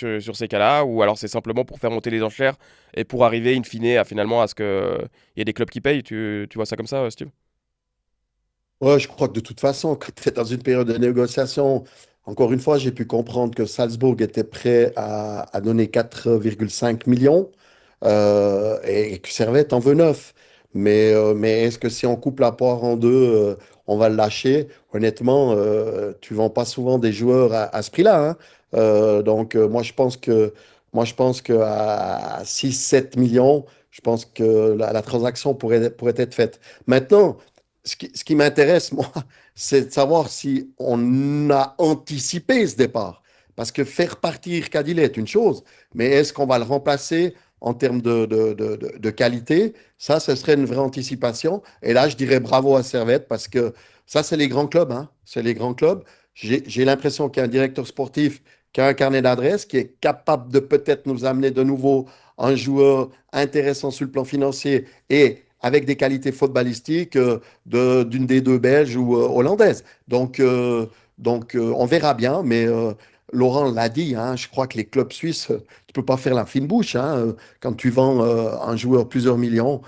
cas-là? Ou alors c'est simplement pour faire monter les enchères et pour arriver, in fine, finalement à ce qu'il y ait des clubs qui payent? Tu vois ça comme ça, Steve? Ouais, je crois que de toute façon, quand tu es dans une période de négociation, encore une fois, j'ai pu comprendre que Salzbourg était prêt à donner 4,5 millions et que Servette en veut 9. Mais est-ce que si on coupe la poire en deux, on va le lâcher? Honnêtement, tu vends pas souvent des joueurs à ce prix-là, hein. Moi, je pense que à 6-7 millions, je pense que la transaction pourrait être faite. Maintenant, ce qui m'intéresse, moi, c'est de savoir si on a anticipé ce départ. Parce que faire partir Cadil est une chose, mais est-ce qu'on va le remplacer en termes de qualité? Ça, ce serait une vraie anticipation. Et là, je dirais bravo à Servette parce que ça, c'est les grands clubs, hein. C'est les grands clubs. J'ai l'impression qu'il y a un directeur sportif qui a un carnet d'adresses, qui est capable de peut-être nous amener de nouveau un joueur intéressant sur le plan financier et avec des qualités footballistiques d'une des deux belges ou hollandaises. On verra bien, mais Laurent l'a dit, hein, je crois que les clubs suisses, tu peux pas faire la fine bouche. Hein, quand tu vends un joueur plusieurs millions,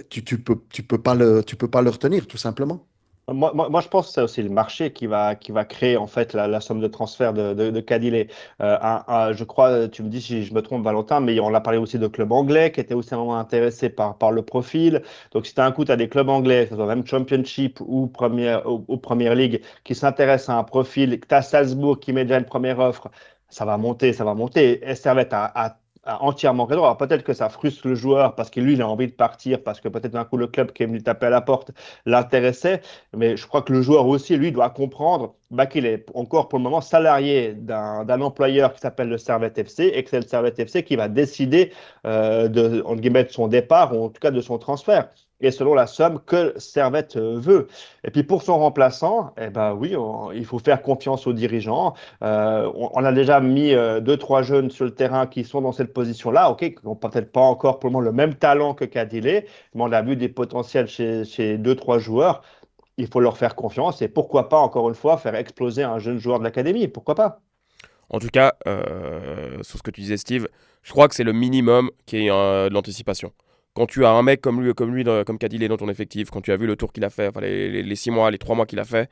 tu peux pas tu peux pas le retenir, tout simplement. Je pense que c'est aussi le marché qui va créer en fait la somme de transfert de Cadillet. Je crois, tu me dis si je me trompe, Valentin, mais on a parlé aussi de clubs anglais qui étaient aussi vraiment intéressés par le profil. Donc, si tu as un coup, tu as des clubs anglais, que ce soit même Championship ou Premier League, qui s'intéressent à un profil, que tu as Salzbourg qui met déjà une première offre, ça va monter, ça va monter. Et Servette a entièrement raison. Alors peut-être que ça frustre le joueur parce que lui, il a envie de partir, parce que peut-être d'un coup, le club qui est venu taper à la porte l'intéressait. Mais je crois que le joueur aussi, lui, doit comprendre qu'il est encore pour le moment salarié d'un employeur qui s'appelle le Servette FC et que c'est le Servette FC qui va décider entre guillemets, de son départ ou en tout cas de son transfert. Et selon la somme que Servette veut. Et puis pour son remplaçant, eh ben oui, il faut faire confiance aux dirigeants. On a déjà mis deux, trois jeunes sur le terrain qui sont dans cette position-là, ok, qui n'ont peut-être pas encore pour le moment le même talent que Cadillet, mais on a vu des potentiels chez deux, trois joueurs. Il faut leur faire confiance et pourquoi pas, encore une fois, faire exploser un jeune joueur de l'académie. Pourquoi pas? En tout cas, sur ce que tu disais, Steve, je crois que c'est le minimum qui est de l'anticipation. Quand tu as un mec comme Cadillet dans ton effectif, quand tu as vu le tour qu'il a fait, enfin les 6 mois, les 3 mois qu'il a fait,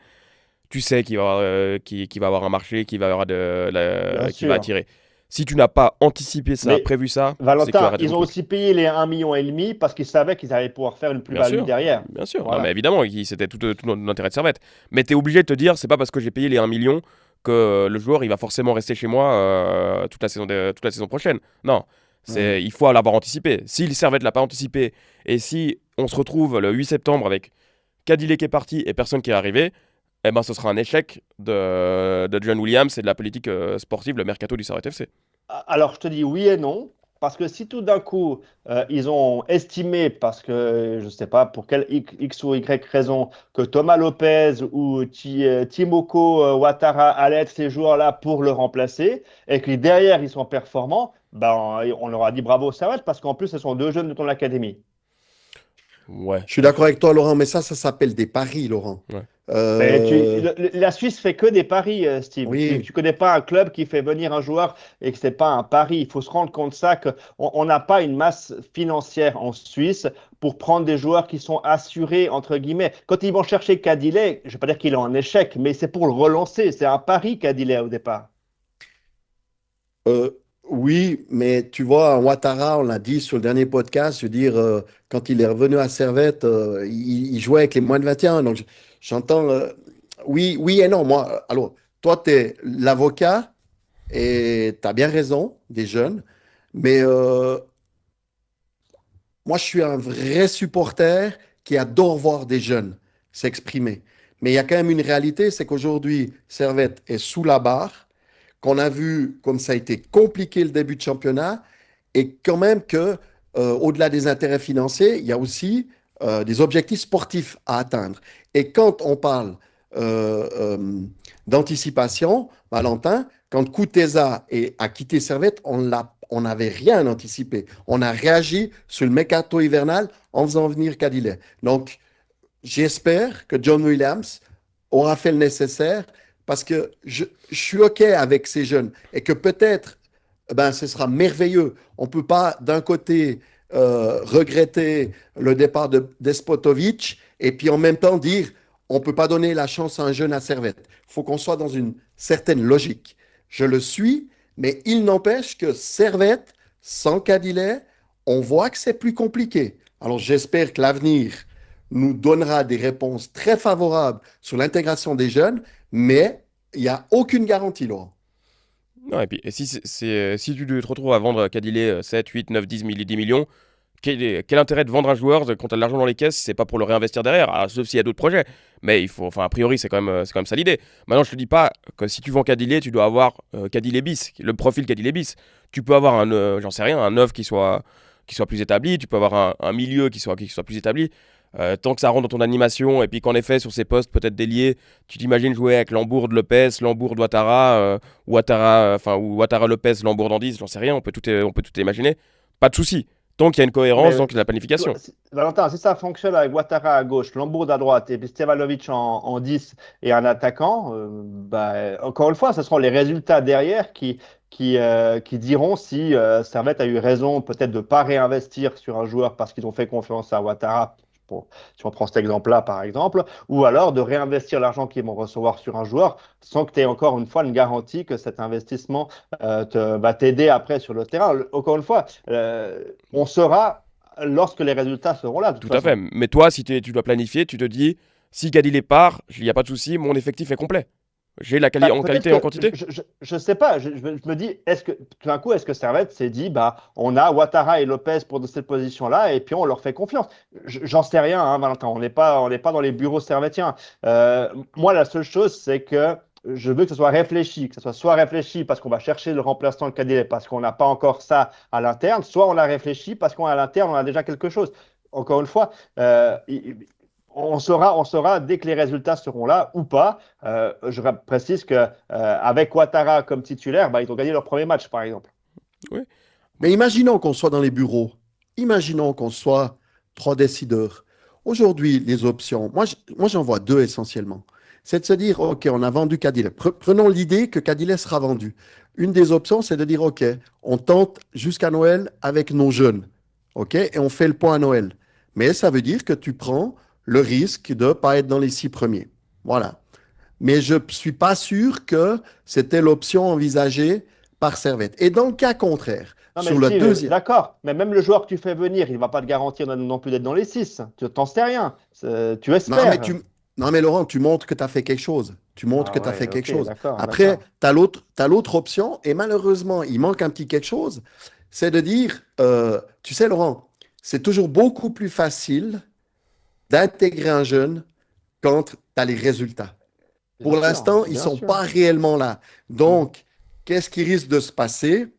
tu sais qu'il va avoir un marché, Bien qu'il va sûr. attirer. Si tu n'as pas anticipé ça, Mais prévu ça, c'est que tu as Valentin, raté ton ils ont truc. aussi payé les 1,5 million parce qu'ils savaient qu'ils allaient pouvoir faire une plus-value derrière. Bien sûr. Non, mais Voilà. évidemment, c'était tout l'intérêt de Servette. Mais tu es obligé de te dire, c'est pas parce que j'ai payé les 1 million que le joueur il va forcément rester chez moi toute la saison prochaine. Non, Ouais. il faut l'avoir anticipé. Si le Servette l'a pas anticipé et si on se retrouve le 8 septembre avec Cadillet qui est parti et personne qui est arrivé, eh ben ce sera un échec de John Williams et de la politique sportive, le mercato du Servette FC. Alors, je te dis oui et non, parce que si tout d'un coup, ils ont estimé, parce que je ne sais pas pour quelle X ou Y raison, que Thomas Lopez ou Timoko Ouattara allaient être ces joueurs-là pour le remplacer, et que derrière, ils sont performants, ben, on leur a dit bravo au Servette, parce qu'en plus, ce sont deux jeunes de ton académie. Ouais, Je suis d'accord avec toi, Laurent, mais ça s'appelle des paris, Laurent. ouais. Mais Euh, la Suisse fait que des paris, Steve. Tu oui, ne connais pas un club qui fait venir un joueur et que ce n'est pas un pari. Il faut se rendre compte de ça, qu'on on n'a pas une masse financière en Suisse pour prendre des joueurs qui sont assurés, entre guillemets. Quand ils vont chercher Cadillet, je ne vais pas dire qu'il est en échec, mais c'est pour le relancer. C'est un pari, Cadillet, au départ. euh, oui, mais tu vois, Ouattara, on l'a dit sur le dernier podcast, je veux dire, quand il est revenu à Servette, il jouait avec les moins de 21. Donc, j'entends, oui, oui et non. Moi, alors, toi, tu es l'avocat et tu as bien raison, des jeunes, mais moi, je suis un vrai supporter qui adore voir des jeunes s'exprimer. Mais il y a quand même une réalité, c'est qu'aujourd'hui, Servette est sous la barre, qu'on a vu comme ça a été compliqué le début de championnat, et quand même que, au-delà des intérêts financiers, il y a aussi des objectifs sportifs à atteindre. Et quand on parle euh, euh, d'anticipation, Valentin, quand Kuteza a quitté Servette, on n'avait rien anticipé. On a réagi sur le mercato hivernal en faisant venir Cadillet. Donc, j'espère que John Williams aura fait le nécessaire parce que je suis OK avec ces jeunes et que peut-être ce sera merveilleux. On ne peut pas d'un côté regretter le départ de Despotovic et puis en même temps dire on ne peut pas donner la chance à un jeune à Servette. Il faut qu'on soit dans une certaine logique. Je le suis, mais il n'empêche que Servette, sans Cadillet, on voit que c'est plus compliqué. Alors j'espère que l'avenir nous donnera des réponses très favorables sur l'intégration des jeunes, mais il n'y a aucune garantie, Laurent. Non, et puis, et si tu te retrouves à vendre Cadillet 7, 8, 9, 10 millions, quel intérêt de vendre un joueur quand tu as de l'argent dans les caisses? C'est pas pour le réinvestir derrière, alors, sauf s'il y a d'autres projets. Mais il faut, enfin, a priori, c'est quand même ça l'idée. Maintenant, je te dis pas que si tu vends Cadilé, tu dois avoir Cadilé bis, le profil Cadilé bis. Tu peux avoir j'en sais rien, un neuf qui soit plus établi. Tu peux avoir un milieu qui soit plus établi. Tant que ça rentre dans ton animation et puis qu'en effet sur ces postes peut-être déliés, tu t'imagines jouer avec Lambourde Lopez, Lambourde Ouattara, ou Ouattara Lopez, Lambourde Andiz, j'en sais rien, on peut tout imaginer. Pas de souci. Tant qu'il y a une cohérence, tant qu'il y a de la planification. Valentin, si ça fonctionne avec Ouattara à gauche, Lambourde à droite et puis Stevanovic en 10 et un attaquant, encore une fois, ce seront les résultats derrière qui diront si Servette a eu raison peut-être de ne pas réinvestir sur un joueur parce qu'ils ont fait confiance à Ouattara. Si on prend cet exemple-là, par exemple, ou alors de réinvestir l'argent qu'ils vont recevoir sur un joueur sans que tu aies encore une fois une garantie que cet investissement va t'aider après sur le terrain. Encore une fois, on saura lorsque les résultats seront là. Tout à fait. Mais toi, si tu dois planifier, tu te dis, si Cadilé part, il n'y a pas de souci, mon effectif est complet. J'ai la en qualité et en quantité. Je sais pas. Je me dis, tout d'un coup, est-ce que Servette s'est dit, on a Ouattara et Lopez pour cette position-là, et puis on leur fait confiance. J'en sais rien, hein, Valentin. On n'est pas dans les bureaux servettiens. Moi, la seule chose, c'est que je veux que ce soit réfléchi, que ce soit réfléchi parce qu'on va chercher le remplaçant de Cadilé, parce qu'on n'a pas encore ça à l'interne, soit on l'a réfléchi parce qu'à l'interne, on a déjà quelque chose. Encore une fois, on saura dès que les résultats seront là ou pas. Je précise qu'avec Ouattara comme titulaire, ils ont gagné leur premier match, par exemple. Oui. Mais imaginons qu'on soit dans les bureaux. Imaginons qu'on soit 3 décideurs. Aujourd'hui, les options, moi j'en vois 2 essentiellement. C'est de se dire, OK, on a vendu Cadilé. Prenons l'idée que Cadilé sera vendu. Une des options, c'est de dire, OK, on tente jusqu'à Noël avec nos jeunes. OK, et on fait le point à Noël. Mais ça veut dire que tu prends le risque de ne pas être dans les 6 premiers. Voilà. Mais je ne suis pas sûr que c'était l'option envisagée par Servette. Et dans le cas contraire, sur le deuxième... D'accord, mais même le joueur que tu fais venir, il ne va pas te garantir non plus d'être dans les 6. Tu n'en sais rien. Tu espères. Non, mais Laurent, tu montres que tu as fait quelque chose. Tu montres que tu as fait quelque chose. Après, d'accord. tu as l'autre option, et malheureusement, il manque un petit quelque chose. C'est de dire, tu sais, Laurent, c'est toujours beaucoup plus facile d'intégrer un jeune quand tu as les résultats. Pour l'instant, ils ne sont pas réellement là. Donc, qu'est-ce qui risque de se passer?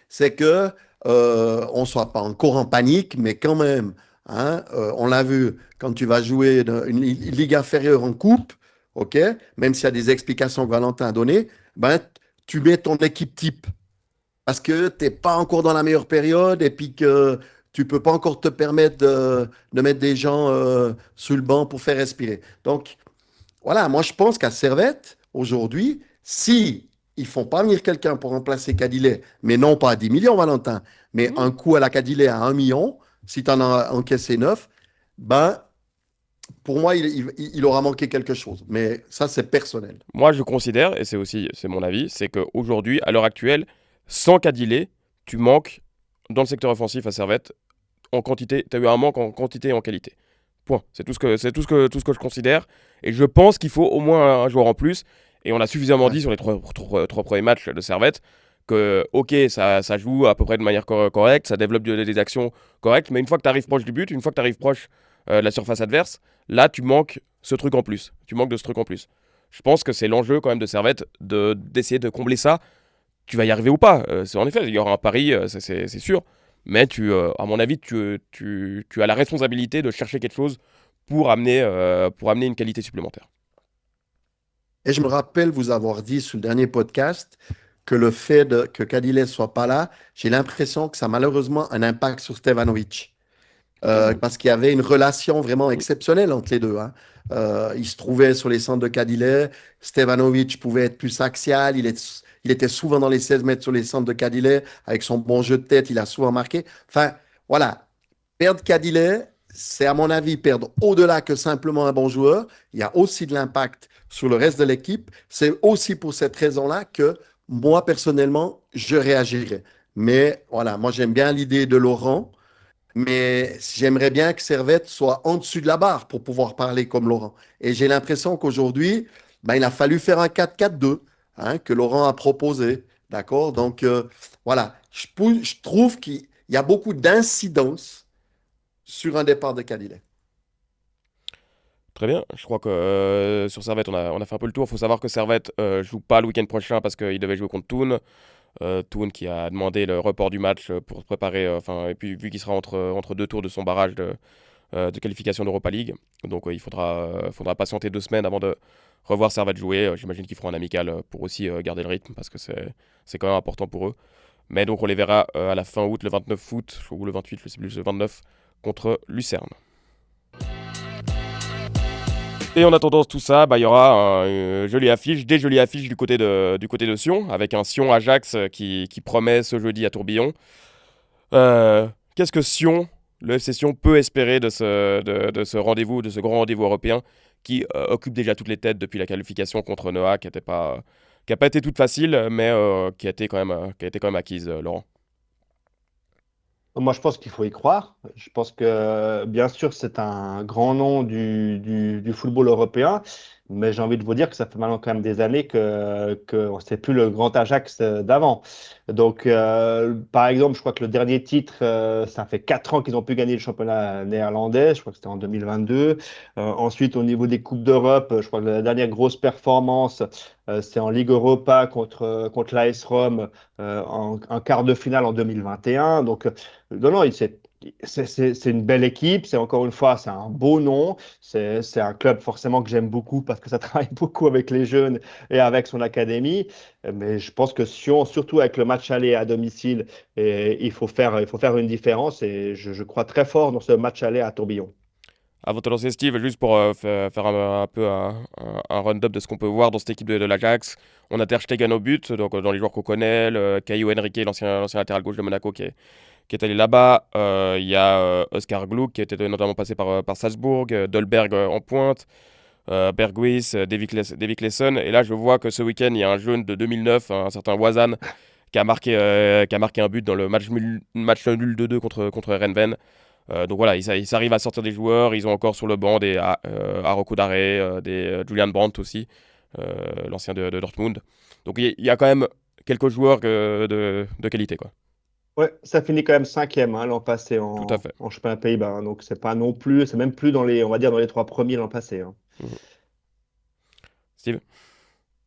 C'est que on ne soit pas encore en panique, mais quand même, hein, on l'a vu, quand tu vas jouer une ligue inférieure en coupe, OK, même s'il y a des explications que Valentin a données, tu mets ton équipe type parce que tu n'es pas encore dans la meilleure période et puis que tu ne peux pas encore te permettre de mettre des gens sur le banc pour faire respirer. Donc, voilà, moi je pense qu'à Servette, aujourd'hui, si ils ne font pas venir quelqu'un pour remplacer Cadilé, mais non pas à 10 millions, Valentin, mais un coup à la Cadilé à 1 million, si tu en as encaissé 9, pour moi, il aura manqué quelque chose. Mais ça, c'est personnel. Moi, je considère, et c'est mon avis, c'est qu'aujourd'hui, à l'heure actuelle, sans Cadilé, tu manques dans le secteur offensif à Servette en quantité. Tu as eu un manque en quantité et en qualité. Point. C'est tout ce que je considère. Et je pense qu'il faut au moins un joueur en plus. Et on a suffisamment dit sur les trois premiers matchs de Servette que, ok, ça joue à peu près de manière correcte, ça développe des actions correctes, mais une fois que tu arrives proche du but, une fois que tu arrives proche de la surface adverse, là, tu manques ce truc en plus. Tu manques de ce truc en plus. Je pense que c'est l'enjeu quand même de Servette d'essayer de combler ça. Tu vas y arriver ou pas. En effet, il y aura un pari, c'est sûr. Mais à mon avis, tu as la responsabilité de chercher quelque chose pour amener une qualité supplémentaire. Et je me rappelle vous avoir dit sur le dernier podcast que le fait que Cadilé ne soit pas là, j'ai l'impression que ça a malheureusement un impact sur Stevanovic. Parce qu'il y avait une relation vraiment exceptionnelle entre les deux. Hein. Il se trouvait sur les centres de Cadilé. Stevanovic pouvait être plus axial. Il était souvent dans les 16 mètres sur les centres de Cadilé. Avec son bon jeu de tête, il a souvent marqué. Enfin, voilà. Perdre Cadilé, c'est à mon avis perdre au-delà que simplement un bon joueur. Il y a aussi de l'impact sur le reste de l'équipe. C'est aussi pour cette raison-là que moi, personnellement, je réagirais. Mais voilà, moi, j'aime bien l'idée de Laurent. Mais j'aimerais bien que Servette soit en dessus de la barre pour pouvoir parler comme Laurent. Et j'ai l'impression qu'aujourd'hui, il a fallu faire un 4-4-2 que Laurent a proposé. D'accord? Donc, voilà. Je trouve qu'il il y a beaucoup d'incidence sur un départ de Kadile. Très bien, je crois que sur Servette, on a fait un peu le tour. Il faut savoir que Servette joue pas le week-end prochain parce qu'il devait jouer contre Thun. Thun qui a demandé le report du match pour se préparer, et puis vu qu'il sera entre deux tours de son barrage de qualification d'Europa League. Donc il faudra patienter 2 semaines avant de revoir Servette jouer. J'imagine qu'ils feront un amical pour aussi garder le rythme parce que c'est quand même important pour eux. Mais donc on les verra à la fin août, le 29 août ou le 28, je sais plus, le 29 contre Lucerne. Et en attendant tout ça, il y aura des jolies affiches du côté de Sion, avec un Sion-Ajax qui promet ce jeudi à Tourbillon. Qu'est-ce que Sion, le FC Sion, peut espérer de ce rendez-vous, de ce grand rendez-vous européen qui occupe déjà toutes les têtes depuis la qualification contre Noah, qui a pas été toute facile, mais qui a été quand même acquise, Laurent. Moi, je pense qu'il faut y croire. Je pense que, bien sûr, c'est un grand nom du football européen, mais j'ai envie de vous dire que ça fait maintenant quand même des années que c'est plus le grand Ajax d'avant. Donc, par exemple, je crois que le dernier titre, ça fait 4 ans qu'ils ont pu gagner le championnat néerlandais. Je crois que c'était en 2022. Ensuite, au niveau des Coupes d'Europe, je crois que la dernière grosse performance, c'est en Ligue Europa contre l'AS Rome en quart de finale en 2021. Donc, non, non, c'est une belle équipe. C'est encore une fois, c'est un beau nom. C'est un club forcément que j'aime beaucoup parce que ça travaille beaucoup avec les jeunes et avec son académie. Mais je pense que Sion, surtout avec le match aller à domicile, il faut faire une différence. Et je crois très fort dans ce match aller à Tourbillon. Avant de te lancer, Steve, juste pour faire un peu un round-up de ce qu'on peut voir dans cette équipe de l'Ajax. On a Ter Stegen au but, donc dans les joueurs qu'on connaît, Caio Henrique, l'ancien latéral gauche de Monaco qui est allé là-bas. Il y a Oscar Gluck qui était notamment passé par Salzbourg, Dolberg en pointe, Berghuis, Davy Klesson. Et là, je vois que ce week-end, il y a un jeune de 2009, un certain Wazan, qui a marqué un but dans le match nul 2-2 contre Renven. Donc voilà, ils arrivent à sortir des joueurs. Ils ont encore sur le banc des Araujo Daré, des Julian Brandt aussi, l'ancien de Dortmund. Donc il y a quand même quelques joueurs de qualité, quoi. Ouais, ça finit quand même cinquième l'an passé Tout à fait. en championnat Pays-Bas. Donc c'est pas non plus, c'est même plus dans les, on va dire dans les 3 premiers l'an passé. Mhm. Steve?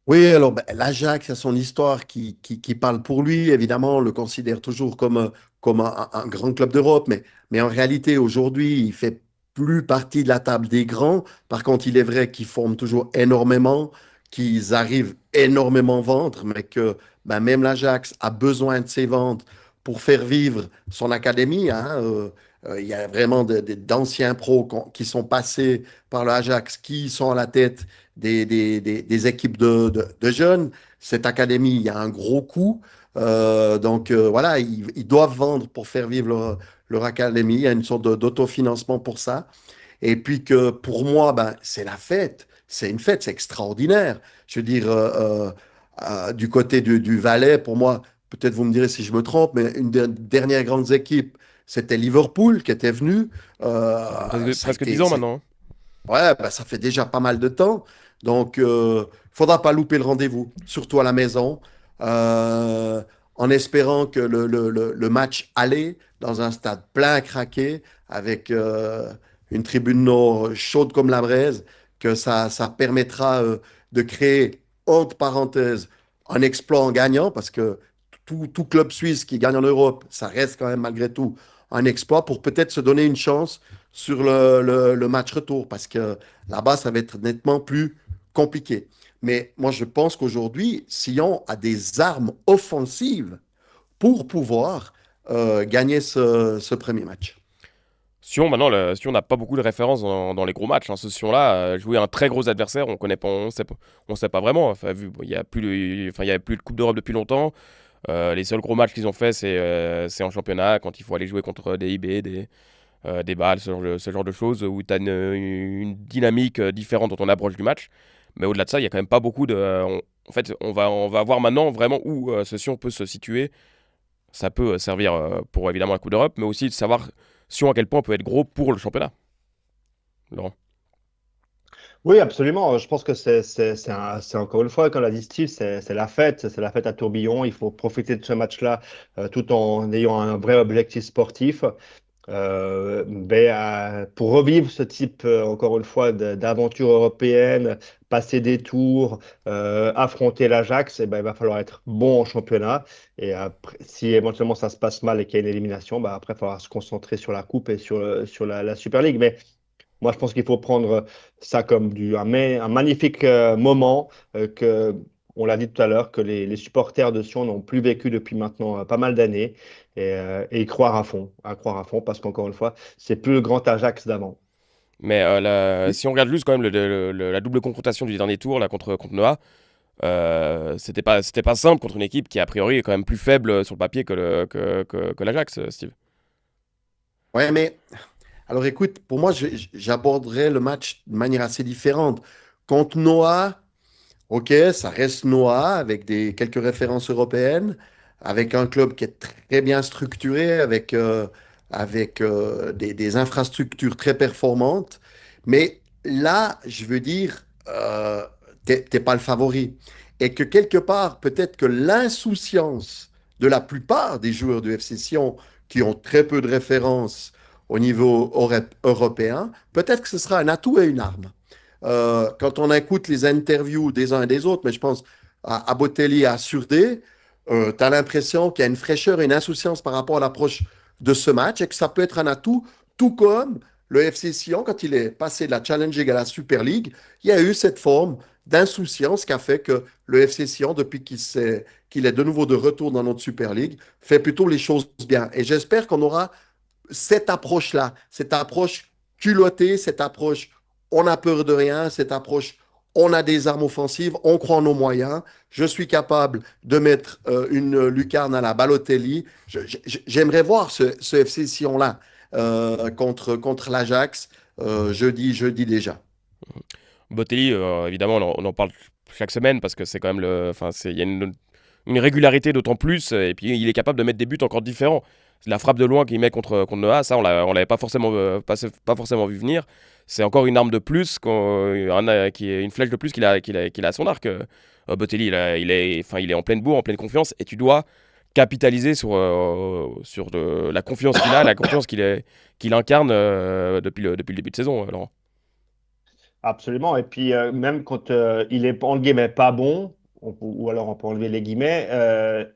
Oui, alors l'Ajax a son histoire qui parle pour lui. Évidemment, on le considère toujours comme un grand club d'Europe, mais en réalité, aujourd'hui, il fait plus partie de la table des grands. Par contre, il est vrai qu'ils forment toujours énormément, qu'ils arrivent énormément à vendre, mais que même l'Ajax a besoin de ces ventes pour faire vivre son académie, hein. Il y a vraiment d'anciens pros qui sont passés par l'Ajax, qui sont à la tête des équipes de jeunes. Cette académie, il y a un gros coût. Donc voilà, ils doivent vendre pour faire vivre leur académie. Il y a une sorte d'autofinancement pour ça. Et puis que pour moi, c'est la fête. C'est une fête, c'est extraordinaire. Je veux dire, du côté du Valais, pour moi, peut-être vous me direz si je me trompe, mais une des dernières grandes équipes, c'était Liverpool qui était venu. Ça fait presque Ça a 10 été, ans maintenant, hein. Ouais, ça fait déjà pas mal de temps. Donc, faudra pas louper le rendez-vous, surtout à la maison, euh, en espérant que le match aller dans un stade plein à craquer, avec une tribune nord chaude comme la braise, que ça permettra de créer, entre parenthèses, un exploit en gagnant, parce que tout club suisse qui gagne en Europe, ça reste quand même malgré tout un exploit pour peut-être se donner une chance sur le match retour, parce que là-bas, ça va être nettement plus compliqué. Mais moi, je pense qu'aujourd'hui, Sion a des armes offensives pour pouvoir gagner ce premier match. Sion, maintenant, Sion n'a pas beaucoup de références dans les gros matchs, hein. Ce Sion-là, jouer un très gros adversaire, on connaît pas, on sait pas vraiment. Enfin, il y a plus il y avait plus de Coupe d'Europe depuis longtemps. Les seuls gros matchs qu'ils ont fait, c'est en championnat, quand il faut aller jouer contre des IB, des Bâle, ce genre de choses, où tu as une dynamique différente dans ton approche du match. Mais au-delà de ça, il y a quand même pas beaucoup de. En fait, on va voir maintenant vraiment où ce Sion peut se situer. Ça peut servir pour évidemment la Coupe d'Europe, mais aussi de savoir Sion à quel point peut être gros pour le championnat. Laurent. Oui, absolument. Je pense que c'est encore une fois, comme l'a dit Steve, c'est la fête. C'est la fête à tourbillon. Il faut profiter de ce match-là tout en ayant un vrai objectif sportif. Pour revivre ce type, encore une fois, d'aventure européenne, passer des tours, affronter l'Ajax, il va falloir être bon en championnat. Et après, si éventuellement ça se passe mal et qu'il y a une élimination, après, il faudra se concentrer sur la coupe et sur la Super League. Mais moi, je pense qu'il faut prendre ça comme un magnifique moment on l'a dit tout à l'heure, que les supporters de Sion n'ont plus vécu depuis maintenant pas mal d'années et y croire à croire à fond, parce qu'encore une fois, c'est plus le grand Ajax d'avant. Mais si on regarde juste quand même la double confrontation du dernier tour là, contre Noah, c'était pas simple contre une équipe qui a priori est quand même plus faible sur le papier que l'Ajax, Steve. Ouais, mais alors écoute, pour moi, j'aborderais le match de manière assez différente. Contre Noah, ok, ça reste Noah avec quelques références européennes, avec un club qui est très bien structuré, avec des infrastructures très performantes. Mais là, je veux dire, t'es pas le favori. Et que quelque part, peut-être que l'insouciance de la plupart des joueurs du FC Sion qui ont très peu de références au niveau européen, peut-être que ce sera un atout et une arme. Quand on écoute les interviews des uns et des autres, mais je pense à Botelli et à Surdé, tu as l'impression qu'il y a une fraîcheur et une insouciance par rapport à l'approche de ce match et que ça peut être un atout, tout comme le FC Sion, quand il est passé de la Challenge League à la Super League, il y a eu cette forme d'insouciance qui a fait que le FC Sion, depuis qu'il est de nouveau de retour dans notre Super League, fait plutôt les choses bien. Et j'espère qu'on aura cette approche-là, cette approche culottée, cette approche on a peur de rien, cette approche on a des armes offensives, on croit en nos moyens, je suis capable de mettre une lucarne à la Balotelli. J'aimerais voir ce FC Sion-là contre l'Ajax jeudi déjà. Botelli, évidemment, on en parle chaque semaine parce que c'est quand même il y a une régularité d'autant plus, et puis il est capable de mettre des buts encore différents. La frappe de loin qu'il met contre Noah, ça on l'avait pas forcément, pas forcément vu venir. C'est encore une arme de plus, qui est une flèche de plus qu'il a à son arc. Botelli, il est en pleine bourre, en pleine confiance, et tu dois capitaliser sur la confiance qu'il a, la confiance qu'il incarne depuis le début de saison, Laurent. Absolument. Et puis, même quand il est, en guillemets, pas bon, ou alors on peut enlever les guillemets,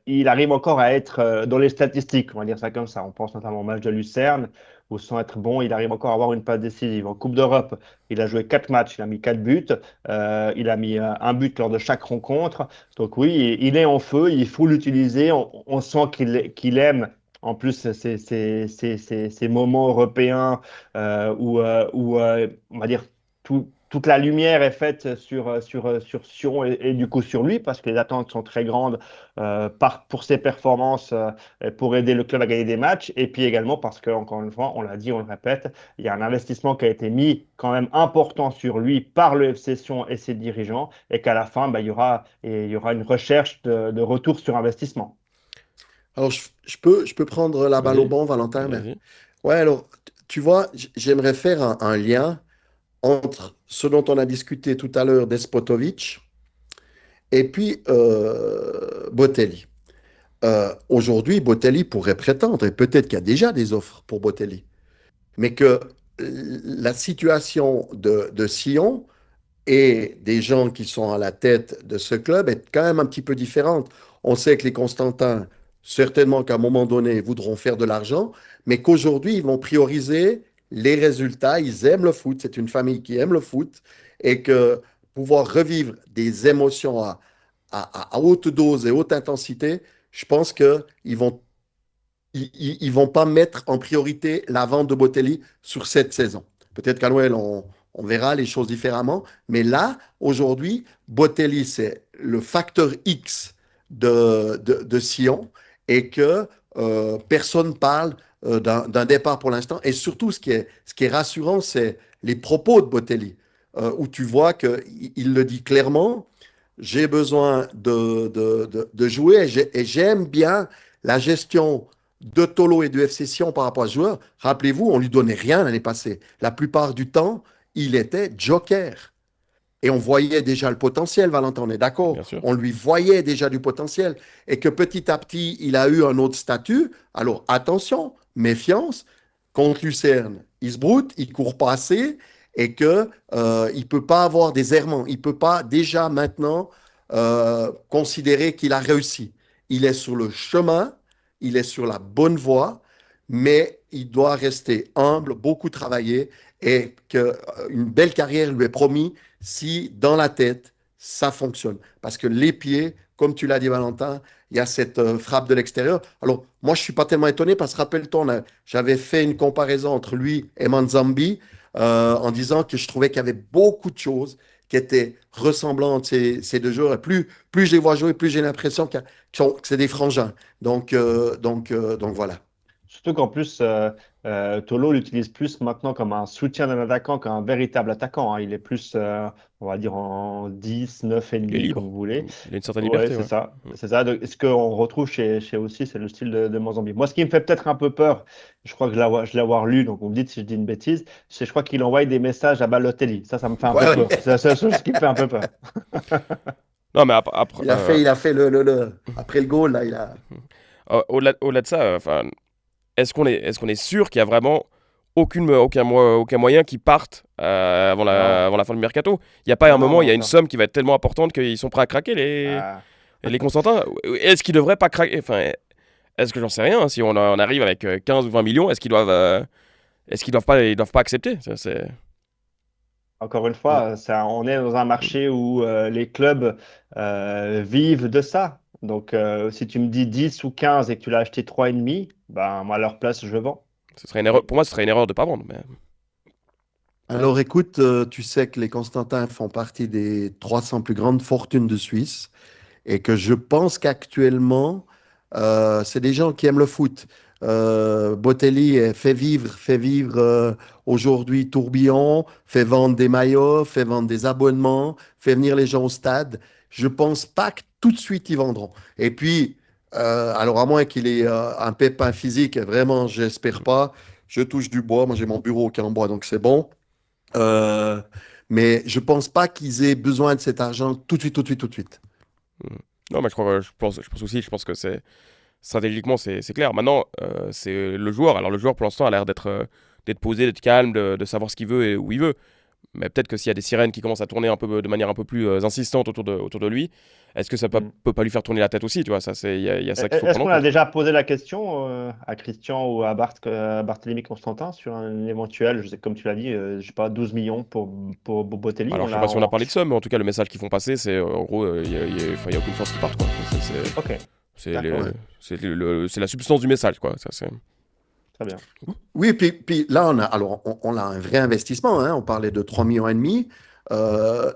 il arrive encore à être dans les statistiques, on va dire ça comme ça. On pense notamment au match de Lucerne, où sans être bon, il arrive encore à avoir une passe décisive. En Coupe d'Europe, il a joué 4 matchs, il a mis 4 buts, il a mis un but lors de chaque rencontre. Donc oui, il est en feu, il faut l'utiliser. On sent qu'il aime. En plus, ces moments européens où on va dire, toute la lumière est faite sur Sion et du coup sur lui, parce que les attentes sont très grandes pour ses performances, pour aider le club à gagner des matchs, et puis également parce que, encore une fois, on l'a dit, on le répète, il y a un investissement qui a été mis quand même important sur lui par le FC Sion et ses dirigeants, et qu'à la fin, il y aura une recherche de retour sur investissement. Alors, je peux prendre la balle au Vas-y, bon, Valentin, mais vas-y. ouais, alors, tu vois, j'aimerais faire un lien entre ce dont on a discuté tout à l'heure Despotovic et puis Botelli. Aujourd'hui, Botelli pourrait prétendre, et peut-être qu'il y a déjà des offres pour Botelli, mais que la situation de Sion et des gens qui sont à la tête de ce club est quand même un petit peu différente. On sait que les Constantins, certainement qu'à un moment donné, voudront faire de l'argent, mais qu'aujourd'hui, ils vont prioriser les résultats. Ils aiment le foot, c'est une famille qui aime le foot, et que pouvoir revivre des émotions à haute dose et haute intensité, je pense qu'ils vont ils vont pas mettre en priorité la vente de Botelli sur cette saison. Peut-être qu'à Noël, on verra les choses différemment. Mais là, aujourd'hui, Botelli, c'est le facteur X de Sion et que personne parle d'un départ pour l'instant. Et surtout, ce qui est rassurant, c'est les propos de Botelli, où tu vois qu'il le dit clairement, j'ai besoin de jouer et j'aime bien la gestion de Tolo et du FC Sion par rapport à ce joueur. Rappelez-vous, on ne lui donnait rien l'année passée. La plupart du temps, il était joker. Et on voyait déjà le potentiel, Valentin, on est d'accord. Bien sûr. On lui voyait déjà du potentiel. Et que petit à petit, il a eu un autre statut. Alors attention, méfiance. Contre Lucerne, il se broute, il court pas assez et que il peut pas avoir des errements. Il peut pas déjà maintenant considérer qu'il a réussi. Il est sur le chemin, il est sur la bonne voie, mais il doit rester humble, beaucoup travailler et qu'une belle carrière lui est promise si dans la tête, ça fonctionne. Parce que les pieds, comme tu l'as dit Valentin, il y a cette frappe de l'extérieur. Alors, moi, je ne suis pas tellement étonné parce que rappelle-toi, j'avais fait une comparaison entre lui et Manzambi en disant que je trouvais qu'il y avait beaucoup de choses qui étaient ressemblantes ces deux joueurs. Et plus je les vois jouer, plus j'ai l'impression que c'est des frangins. Donc voilà. Surtout qu'en plus, Tolo l'utilise plus maintenant comme un soutien d'un attaquant qu'un véritable attaquant, hein. Il est plus, on va dire, en 10, 9 et Il est demi, comme libre. vous voulez. Il a une certaine Ouais, liberté. c'est Ouais. ça. C'est ça. Donc, ce qu'on retrouve chez aussi, c'est le style de Mozambique. Moi, ce qui me fait peut-être un peu peur, je crois que je l'ai avoir lu, donc vous me dites si je dis une bêtise, c'est je crois qu'il envoie des messages à Balotelli. Ça me fait un peu Ouais, peur. ouais. C'est la seule chose qui me fait un peu peur. Non, mais après, Il a fait après le goal, là, il a. au-delà de ça, enfin, est-ce qu'on est sûr qu'il y a vraiment aucun moyen qu'ils partent avant Non, avant la fin du mercato? Il n'y a pas un moment, il y a une non. somme qui va être tellement importante qu'ils sont prêts à craquer, Ah. les Constantins? Est-ce qu'ils devraient pas craquer? Enfin, est-ce que j'en sais rien, hein, si on arrive avec 15 ou 20 millions, ils doivent pas accepter? Encore une fois, on est dans un marché où les clubs vivent de ça. Donc, si tu me dis 10 ou 15 et que tu l'as acheté 3,5, ben, moi, à leur place, je vends. Ce serait une erreur. Pour moi, ce serait une erreur de pas vendre. Mais... Alors écoute, tu sais que les Constantins font partie des 300 plus grandes fortunes de Suisse et que je pense qu'actuellement, c'est des gens qui aiment le foot. Botelli fait vivre aujourd'hui Tourbillon, fait vendre des maillots, fait vendre des abonnements, fait venir les gens au stade. Je pense pas que tout de suite ils vendront. Et puis, alors à moins qu'il ait un pépin physique, et vraiment, j'espère pas. Je touche du bois, moi j'ai mon bureau qui est en bois, donc c'est bon. Euh, mais je pense pas qu'ils aient besoin de cet argent tout de suite, tout de suite, tout de suite. Hmm. Non, mais je pense que stratégiquement, c'est clair. Maintenant, c'est le joueur. Alors, le joueur, pour l'instant, a l'air d'être posé, d'être calme, de savoir ce qu'il veut et où il veut. Mais peut-être que s'il y a des sirènes qui commencent à tourner de manière un peu plus insistante autour de lui, est-ce que ça Mm. peut pas lui faire tourner la tête aussi, tu vois, il y a ça qu'il faut Est-ce prendre qu'on en a compte. déjà posé la question à Christian ou à Barthélemy Constantin sur un éventuel, je sais, comme tu l'as dit, je sais pas, 12 millions pour Botelli? Alors, je sais pas si on a parlé de ça, mais en tout cas, le message qu'ils font passer, c'est en gros, enfin, il y a aucune chance qu'ils partent, quoi. Ok, C'est d'accord, Ouais. c'est la substance du message, quoi. très bien. Oui, puis là, on a un vrai investissement, hein. On parlait de 3,5 millions.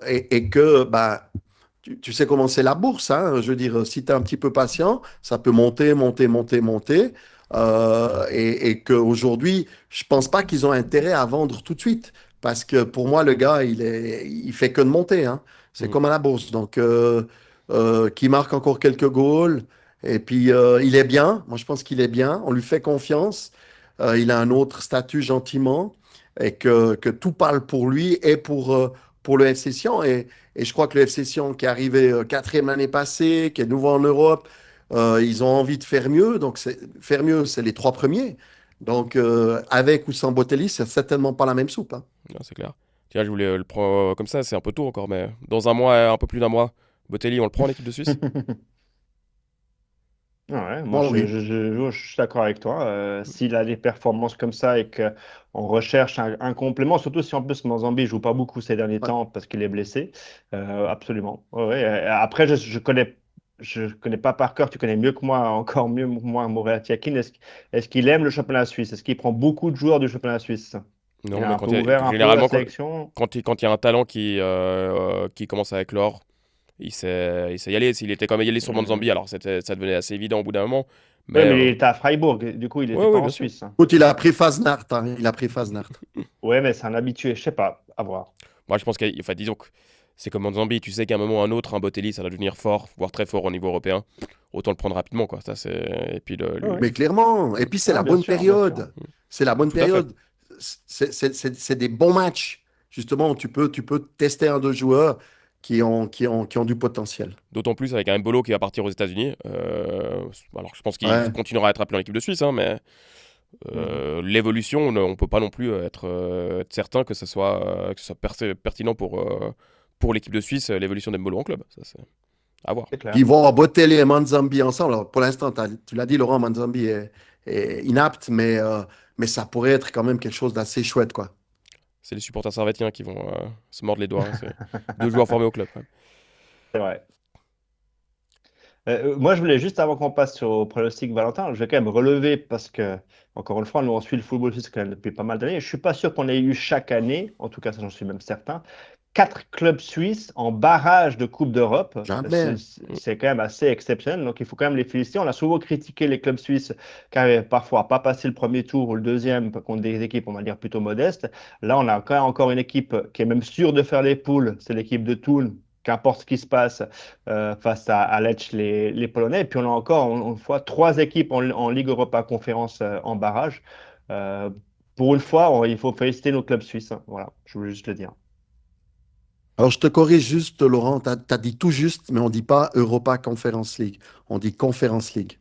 Et que, bah, tu sais comment c'est la bourse, hein. Je veux dire, si tu es un petit peu patient, ça peut monter, monter, monter, monter. Et qu'aujourd'hui, je pense pas qu'ils ont intérêt à vendre tout de suite. Parce que pour moi, le gars, il fait que de monter, hein. C'est Mm. comme à la bourse. Donc, qui marque encore quelques goals. Et puis, il est bien. Moi, je pense qu'il est bien. On lui fait confiance. Il a un autre statut gentiment. Et que tout parle pour lui et pour le FC Sion. Et je crois que le FC Sion, qui est arrivé quatrième l'année passée, qui est nouveau en Europe, ils ont envie de faire mieux. Donc, faire mieux, c'est les trois premiers. Donc, avec ou sans Botelli, c'est certainement pas la même soupe, hein. Non, c'est clair. Tiens, je voulais le prendre comme ça, c'est un peu tôt encore, mais dans un mois, un peu plus d'un mois, Botelli, on le prend en équipe de Suisse? Ouais, moi Moi, oui. je suis d'accord avec toi. S'il a des performances comme ça et qu'on recherche un complément, surtout si en plus Manzambi joue pas beaucoup ces derniers Ouais. temps parce qu'il est blessé, absolument. Ouais, ouais. Après, je connais pas par cœur, tu connais mieux que moi, encore mieux que moi, Mourad Yakin. Est-ce qu'il aime le championnat suisse? Est-ce qu'il prend beaucoup de joueurs du championnat suisse? Il Non, a mais un peu ouvert un peu la généralement, sélection. quand il y a un talent qui commence à éclore, il sait y aller. S'il était comme y aller sur Hmm. Manzambi, alors ça devenait assez évident au bout d'un moment. Mais Oui, mais il était à Freiburg, du coup, il ouais, n'était pas ouais, en bien sûr. Suisse. Écoute, il a pris Fasnacht, hein. Il a pris Fasnacht. Ouais, mais c'est un habitué, je sais pas, à voir. Moi, je pense enfin, disons que c'est comme Manzambi, tu sais qu'à un moment ou à un autre, un Botelli, ça va devenir fort, voire très fort au niveau européen. Autant le prendre rapidement, quoi. Et puis Ouais, ouais. Mais clairement. Et puis, c'est Ouais, la bien bonne sûr, bien sûr. période. C'est la bonne Tout à fait. période. C'est des bons matchs. justement, tu peux tester un, deux joueurs qui ont du potentiel. D'autant plus avec un Mbolo qui va partir aux États-Unis. Alors, je pense qu'il Ouais. continuera à être appelé en équipe de Suisse, hein, mais Mhm. l'évolution, on ne peut pas non plus être certain que ce soit pertinent pour l'équipe de Suisse, l'évolution d'Embolo en club. Ça, c'est à voir. C'est clair. Puis ils vont avoir Botelli et Manzambi ensemble. Alors, pour l'instant, tu l'as dit, Laurent, Manzambi est inapte, mais ça pourrait être quand même quelque chose d'assez chouette, quoi. C'est les supporters servétiens qui vont se mordre les doigts, hein. C'est deux joueurs formés au club, quand même. C'est vrai. Moi, je voulais juste avant qu'on passe au pronostic Valentin, je vais quand même relever parce que, encore une fois, nous on suit le football suisse quand même depuis pas mal d'années. Je suis pas sûr qu'on ait eu chaque année, en tout cas, ça j'en suis même certain, quatre clubs suisses en barrage de Coupe d'Europe. C'est Jamais. c'est quand même assez exceptionnel, donc il faut quand même les féliciter. On a souvent critiqué les clubs suisses qui n'avaient parfois pas passé le premier tour ou le deuxième contre des équipes, on va dire, plutôt modestes. Là, on a quand même encore une équipe qui est même sûre de faire les poules, c'est l'équipe de Thun. Qu'importe ce qui se passe face à Lech, les Polonais. Et puis on a encore, une fois, trois équipes en Ligue Europa Conférence en barrage. Euh, pour une fois, il faut féliciter nos clubs suisses, hein. Voilà, je voulais juste le dire. Alors, je te corrige juste, Laurent, tu as dit tout juste, mais on ne dit pas Europa Conference League. On dit Conference League.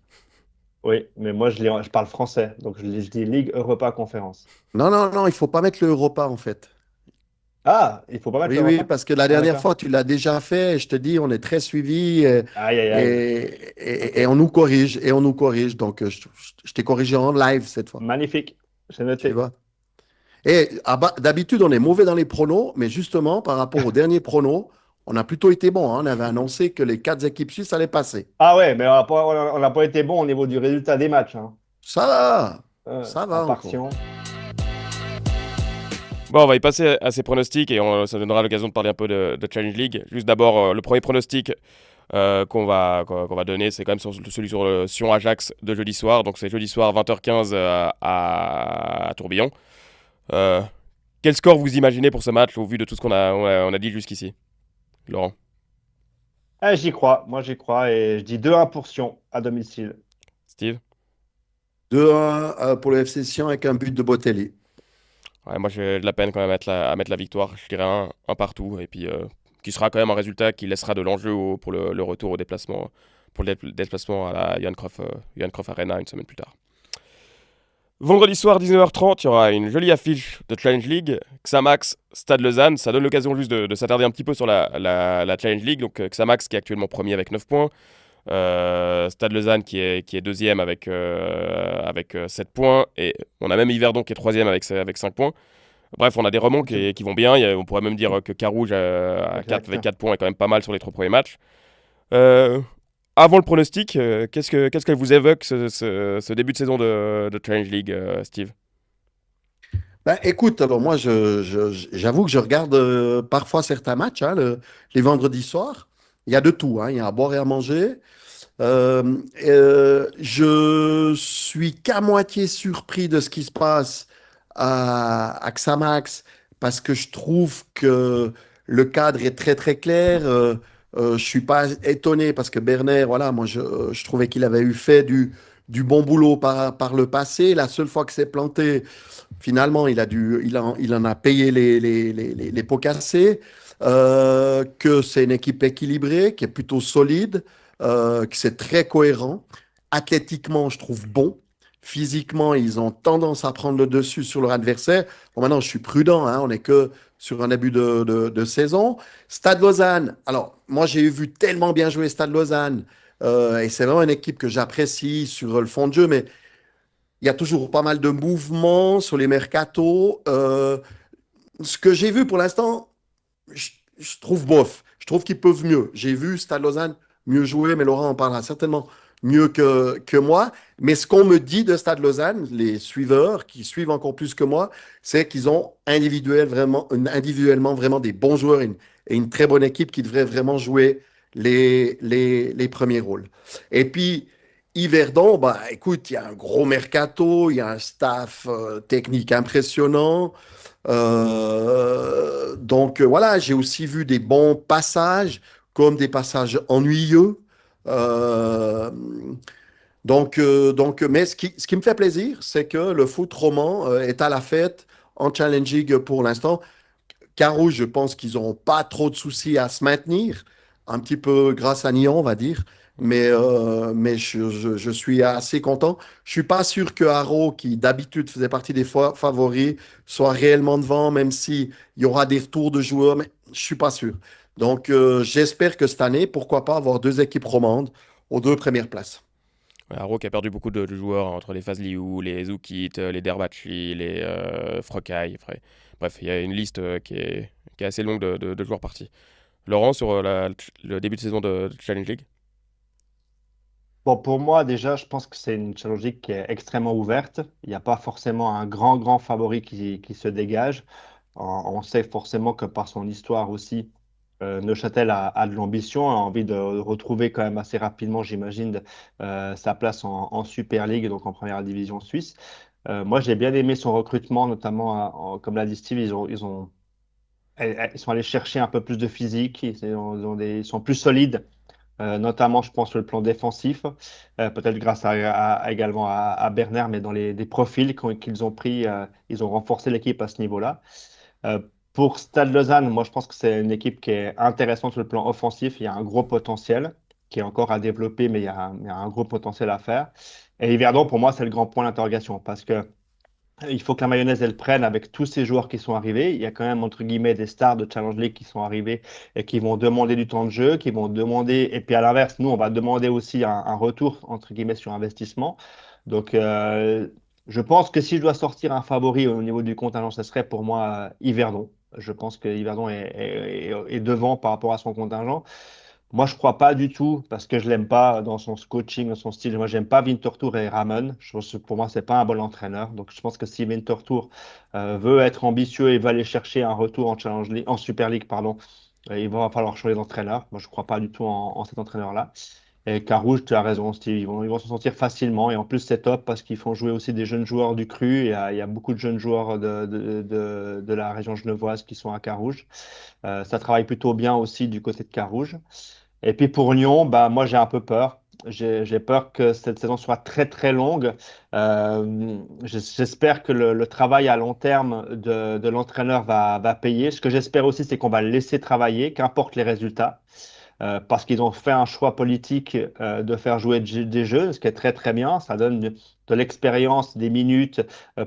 Oui, mais moi, je parle français, donc je dis Ligue Europa Conférence. Non, non, non, il ne faut pas mettre le Europa, en fait. Ah, il faut pas mettre Oui, oui, l'Europa? parce que la Ah, dernière d'accord. fois, tu l'as déjà fait, et je te dis, on est très suivi Aïe, aïe, et, aïe. et Ok, on nous corrige, et on nous corrige. Donc, je t'ai corrigé en live cette fois, magnifique. J'ai tu noté. vois. Et d'habitude, on est mauvais dans les pronos, mais justement, par rapport aux derniers pronos, on a plutôt été bon, hein. On avait annoncé que les quatre équipes suisses allaient passer. Ah ouais, mais on n'a pas été bon au niveau du résultat des matchs, hein. Ça À va part encore. Sion. Bon, on va y passer à ces pronostics et ça donnera l'occasion de parler un peu de Challenge League. Juste d'abord, le premier pronostic qu'on va donner, c'est quand même celui sur le Sion-Ajax de jeudi soir. Donc c'est jeudi soir 20h15 à Tourbillon. Euh, Quel score vous imaginez pour ce match au vu de tout ce qu'on a dit jusqu'ici, Laurent? Ah, j'y crois, moi j'y crois et je dis 2-1 pour Sion à domicile. Steve? 2-1 pour le FC Sion avec un but de Botelli. Ouais, moi j'ai de la peine quand même à mettre la victoire. Je dirais un partout. Et puis qui sera quand même un résultat qui laissera de l'enjeu pour le retour au déplacement, pour le déplacement à la Johan Cruyff Arena une semaine plus tard. Vendredi soir 19h30, il y aura une jolie affiche de Challenge League. Xamax, Stade Lausanne. Ça donne l'occasion juste de s'attarder un petit peu sur la Challenge League. Donc Xamax qui est actuellement premier avec 9 points. Stade Lausanne qui est deuxième avec 7 points. Et on a même Yverdon qui est troisième avec 5 points. Bref, on a des remonts qui vont bien. On pourrait même dire que Carouge avec 4 points est quand même pas mal sur les 3 premiers matchs. Euh, Avant le pronostic, qu'est-ce que vous évoque ce début de saison de Challenge League, Steve? Ben, écoute, alors moi, j'avoue que je regarde parfois certains matchs, hein, les vendredis soirs. Il y a de tout, hein, il y a à boire et à manger. Je suis qu'à moitié surpris de ce qui se passe à Xamax parce que je trouve que le cadre est très très clair. Je suis pas étonné parce que Berner, voilà, moi je trouvais qu'il avait eu fait du bon boulot par le passé. La seule fois que c'est planté, finalement, il en a payé les pots cassés. Que c'est une équipe équilibrée, qui est plutôt solide, que c'est très cohérent. Athlétiquement, je trouve bon. Physiquement, ils ont tendance à prendre le dessus sur leur adversaire. Bon, maintenant, je suis prudent, hein, on n'est que sur un début de saison. Stade Lausanne, alors, moi, j'ai vu tellement bien jouer Stade Lausanne, et c'est vraiment une équipe que j'apprécie sur le fond de jeu, mais il y a toujours pas mal de mouvements sur les mercatos. Ce que j'ai vu pour l'instant, je trouve bof. Je trouve qu'ils peuvent mieux. J'ai vu Stade Lausanne mieux jouer, mais Laurent en parlera certainement mieux que moi. Mais ce qu'on me dit de Stade Lausanne, les suiveurs qui suivent encore plus que moi, c'est qu'ils ont individuellement vraiment des bons joueurs et une très bonne équipe qui devrait vraiment jouer les premiers rôles. Et puis, Yverdon, bah, écoute, il y a un gros mercato, il y a un staff technique impressionnant. Donc voilà, j'ai aussi vu des bons passages, comme des passages ennuyeux. Euh, mais ce qui me fait plaisir, c'est que le foot roman est à la fête en Challenge League pour l'instant. Carouge, je pense qu'ils n'auront pas trop de soucis à se maintenir, un petit peu grâce à Nyon, on va dire. Mais je suis assez content. Je suis pas sûr que Haro, qui d'habitude faisait partie des favoris, soit réellement devant, même s'il y aura des retours de joueurs, mais je suis pas sûr. Donc, j'espère que cette année, pourquoi pas avoir deux équipes romandes aux deux premières places. Ouais, Haro qui a perdu beaucoup de joueurs entre les Fazliou, les Zoukit, les Derbachi, les Frocaille. Bref, il y a une liste qui est assez longue de joueurs partis. Laurent, sur le début de saison de Challenge League? Bon, pour moi, déjà, je pense que c'est une Challenge League qui est extrêmement ouverte. Il n'y a pas forcément un grand favori qui se dégage. On sait forcément que par son histoire aussi, Neuchâtel a de l'ambition, a envie de retrouver quand même assez rapidement, j'imagine, sa place en Super League, donc en première division suisse. Moi, j'ai bien aimé son recrutement, notamment, comme l'a dit Steve, ils sont allés chercher un peu plus de physique, ils sont plus solides, notamment, je pense, sur le plan défensif, peut-être grâce également à Berner, mais dans des profils qu'ils ont pris, ils ont renforcé l'équipe à ce niveau-là. Euh, pour Stade Lausanne, moi, je pense que c'est une équipe qui est intéressante sur le plan offensif. Il y a un gros potentiel qui est encore à développer, mais il y a un gros potentiel à faire. Et Yverdon, pour moi, c'est le grand point d'interrogation parce que il faut que la mayonnaise, elle prenne avec tous ces joueurs qui sont arrivés. Il y a quand même, entre guillemets, des stars de Challenge League qui sont arrivés et qui vont demander du temps de jeu, qui vont demander, et puis à l'inverse, nous, on va demander aussi un retour, entre guillemets, sur investissement. Donc, je pense que si je dois sortir un favori au niveau du contingent, ce serait pour moi Yverdon. Je pense que Yverdon est devant par rapport à son contingent. Moi, je crois pas du tout parce que je l'aime pas dans son coaching, dans son style. Moi, j'aime pas Winterthur et Ramon. Pour moi, c'est pas un bon entraîneur. Donc, je pense que si Winterthur veut être ambitieux et va aller chercher un retour en Challenge League, en Super League, pardon, il va falloir changer d'entraîneur. Moi, je crois pas du tout en cet entraîneur-là. Et Carouge, tu as raison, Steve. Ils vont s'en sortir facilement. Et en plus, c'est top parce qu'ils font jouer aussi des jeunes joueurs du cru. Il y a beaucoup de jeunes joueurs de la région genevoise qui sont à Carouge. Ça travaille plutôt bien aussi du côté de Carouge. Et puis pour Lyon, bah, moi j'ai un peu peur. J'ai peur que cette saison soit très très longue. J'espère que le travail à long terme de l'entraîneur va payer. Ce que j'espère aussi, c'est qu'on va le laisser travailler, qu'importe les résultats. Parce qu'ils ont fait un choix politique de faire jouer des jeunes, ce qui est très très bien. Ça donne de l'expérience, des minutes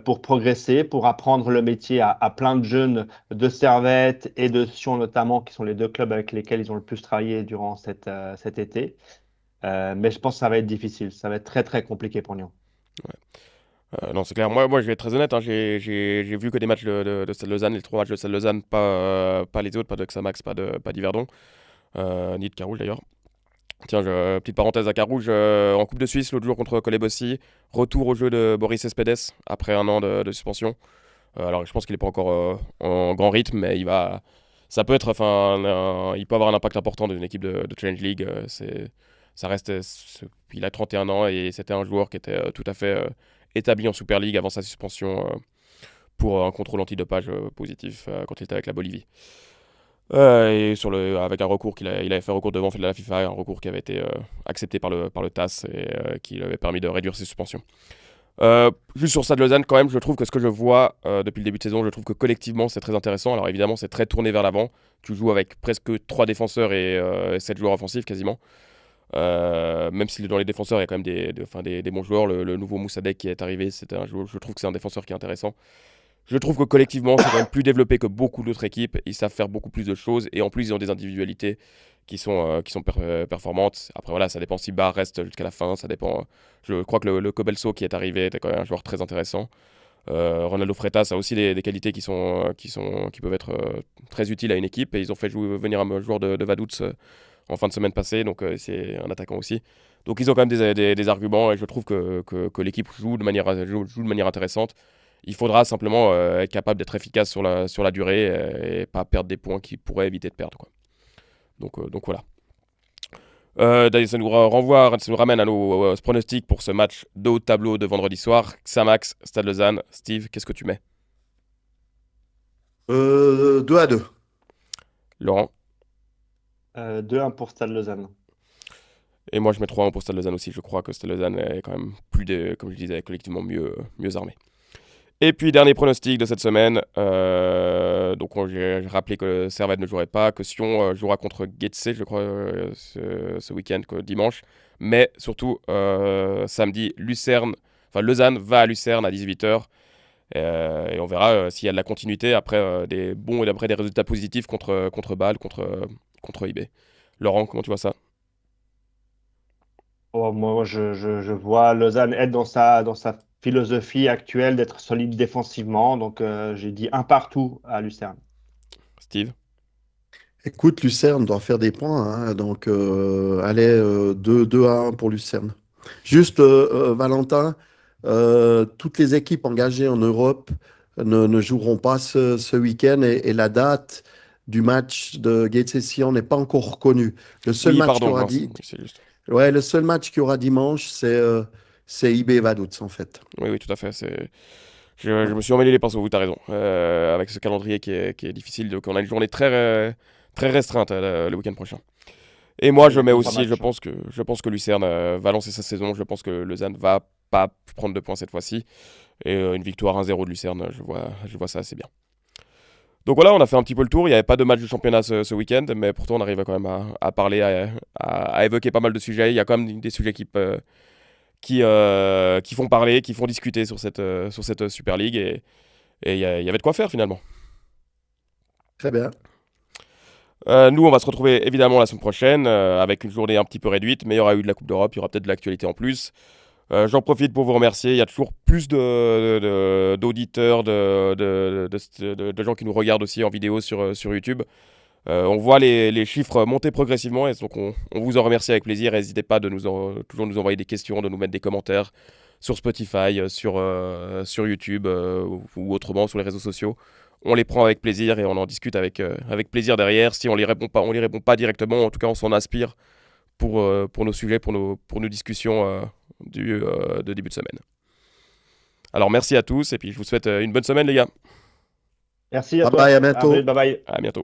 pour progresser, pour apprendre le métier à plein de jeunes de Servette et de Sion notamment, qui sont les deux clubs avec lesquels ils ont le plus travaillé durant cet été. Mais je pense que ça va être difficile, ça va être très très compliqué pour Lyon. Non, c'est clair. Moi, je vais être très honnête, hein, j'ai vu que des matchs de Stade Lausanne, les trois matchs de Stade Lausanne, pas les autres, pas de Xamax, pas d'Yverdon, ni de Carouge d'ailleurs. Tiens, petite parenthèse à Carouge, en Coupe de Suisse, l'autre jour contre Colébossi, retour au jeu de Boris Espedes après un an de suspension. Alors, je pense qu'il n'est pas encore en grand rythme, mais ça peut être, enfin, il peut avoir un impact important dans une équipe de Challenge League. Ça reste, il a 31 ans et c'était un joueur qui était tout à fait établi en Super League avant sa suspension pour un contrôle antidopage positif quand il était avec la Bolivie. Et avec un recours il avait fait recours devant la FIFA, un recours qui avait été accepté par le TAS et qui lui avait permis de réduire ses suspensions. Juste sur Stade Lausanne, quand même, je trouve que ce que je vois depuis le début de saison, je trouve que collectivement c'est très intéressant. Alors évidemment, c'est très tourné vers l'avant. Tu joues avec presque 3 défenseurs et 7 joueurs offensifs quasiment. Même si dans les défenseurs il y a quand même des bons joueurs. Le nouveau Moussadek qui est arrivé, je trouve que c'est un défenseur qui est intéressant. Je trouve que collectivement, c'est quand même plus développé que beaucoup d'autres équipes. Ils savent faire beaucoup plus de choses et en plus, ils ont des individualités qui sont performantes. Après, voilà, ça dépend si Barr reste jusqu'à la fin. Ça dépend. Je crois que le Cobelso qui est arrivé était quand même un joueur très intéressant. Ronaldo Freitas a aussi des qualités qui peuvent être très utiles à une équipe et ils ont fait venir un joueur de Vaduz en fin de semaine passée, donc c'est un attaquant aussi. Donc ils ont quand même des arguments et je trouve que l'équipe joue de manière intéressante. Il faudra simplement être capable d'être efficace sur la durée et pas perdre des points qui pourraient éviter de perdre, quoi. Donc voilà. Ça nous ramène à nos pronostics pour ce match de haut de tableau de vendredi soir. Xamax, Stade Lausanne. Steve, qu'est-ce que tu mets? 2-2. Laurent? 2-1 pour Stade Lausanne. Et moi je mets 3-1 pour Stade Lausanne aussi. Je crois que Stade Lausanne est quand même comme je disais, collectivement mieux armé. Et puis, dernier pronostic de cette semaine. Donc, j'ai rappelé que Servette ne jouerait pas, que Sion jouera contre Getse, je crois, ce week-end, dimanche. Mais surtout, samedi, Lausanne va à Lucerne à 18h. Et on verra s'il y a de la continuité après des bons et après des résultats positifs contre Bâle, contre IB. Laurent, comment tu vois ça? Oh, moi, je vois Lausanne être dans sa philosophie actuelle d'être solide défensivement. Donc, j'ai dit un partout à Lucerne. Steve? Écoute, Lucerne doit faire des points, hein, donc allez, 2-1 pour Lucerne. Juste, Valentin, toutes les équipes engagées en Europe ne joueront pas ce week-end et la date du match de Gateshead n'est pas encore connue. Le seul Oui, match qui pardon, aura mince, dit, oui, c'est juste. ouais, le seul match qui aura dimanche, c'est IB Vaduz en fait. Oui, oui, tout à fait. Je me suis emmêlé les pinceaux, vous t'as raison. Avec ce calendrier qui est difficile, donc on a une journée très restreinte le week-end prochain. Et moi, Il je y a mets 2 ou 3 aussi, matchs. je pense que Lucerne va lancer sa saison. Je pense que Lausanne va pas prendre de points cette fois-ci. Et une victoire 1-0 de Lucerne, je vois ça assez bien. Donc voilà, on a fait un petit peu le tour. Il n'y avait pas de match de championnat ce week-end, mais pourtant on arrive quand même à parler, à évoquer pas mal de sujets. Il y a quand même des sujets qui font parler, qui font discuter sur cette Super League. Et il y avait de quoi faire finalement. Très bien. Nous, on va se retrouver évidemment la semaine prochaine avec une journée un petit peu réduite, mais il y aura eu de la Coupe d'Europe, il y aura peut-être de l'actualité en plus. J'en profite pour vous remercier. Il y a toujours plus d'auditeurs, de gens qui nous regardent aussi en vidéo sur YouTube. On voit les chiffres monter progressivement et donc on vous en remercie avec plaisir. N'hésitez pas de toujours nous envoyer des questions, de nous mettre des commentaires sur Spotify, sur YouTube ou autrement sur les réseaux sociaux. On les prend avec plaisir et on en discute avec plaisir derrière. Si on les répond pas directement, en tout cas on s'en inspire pour nos sujets, pour nos discussions de début de semaine. Alors merci à tous et puis je vous souhaite une bonne semaine les gars. Merci à Bye bye, toi. à bientôt. Bye bye. À bientôt.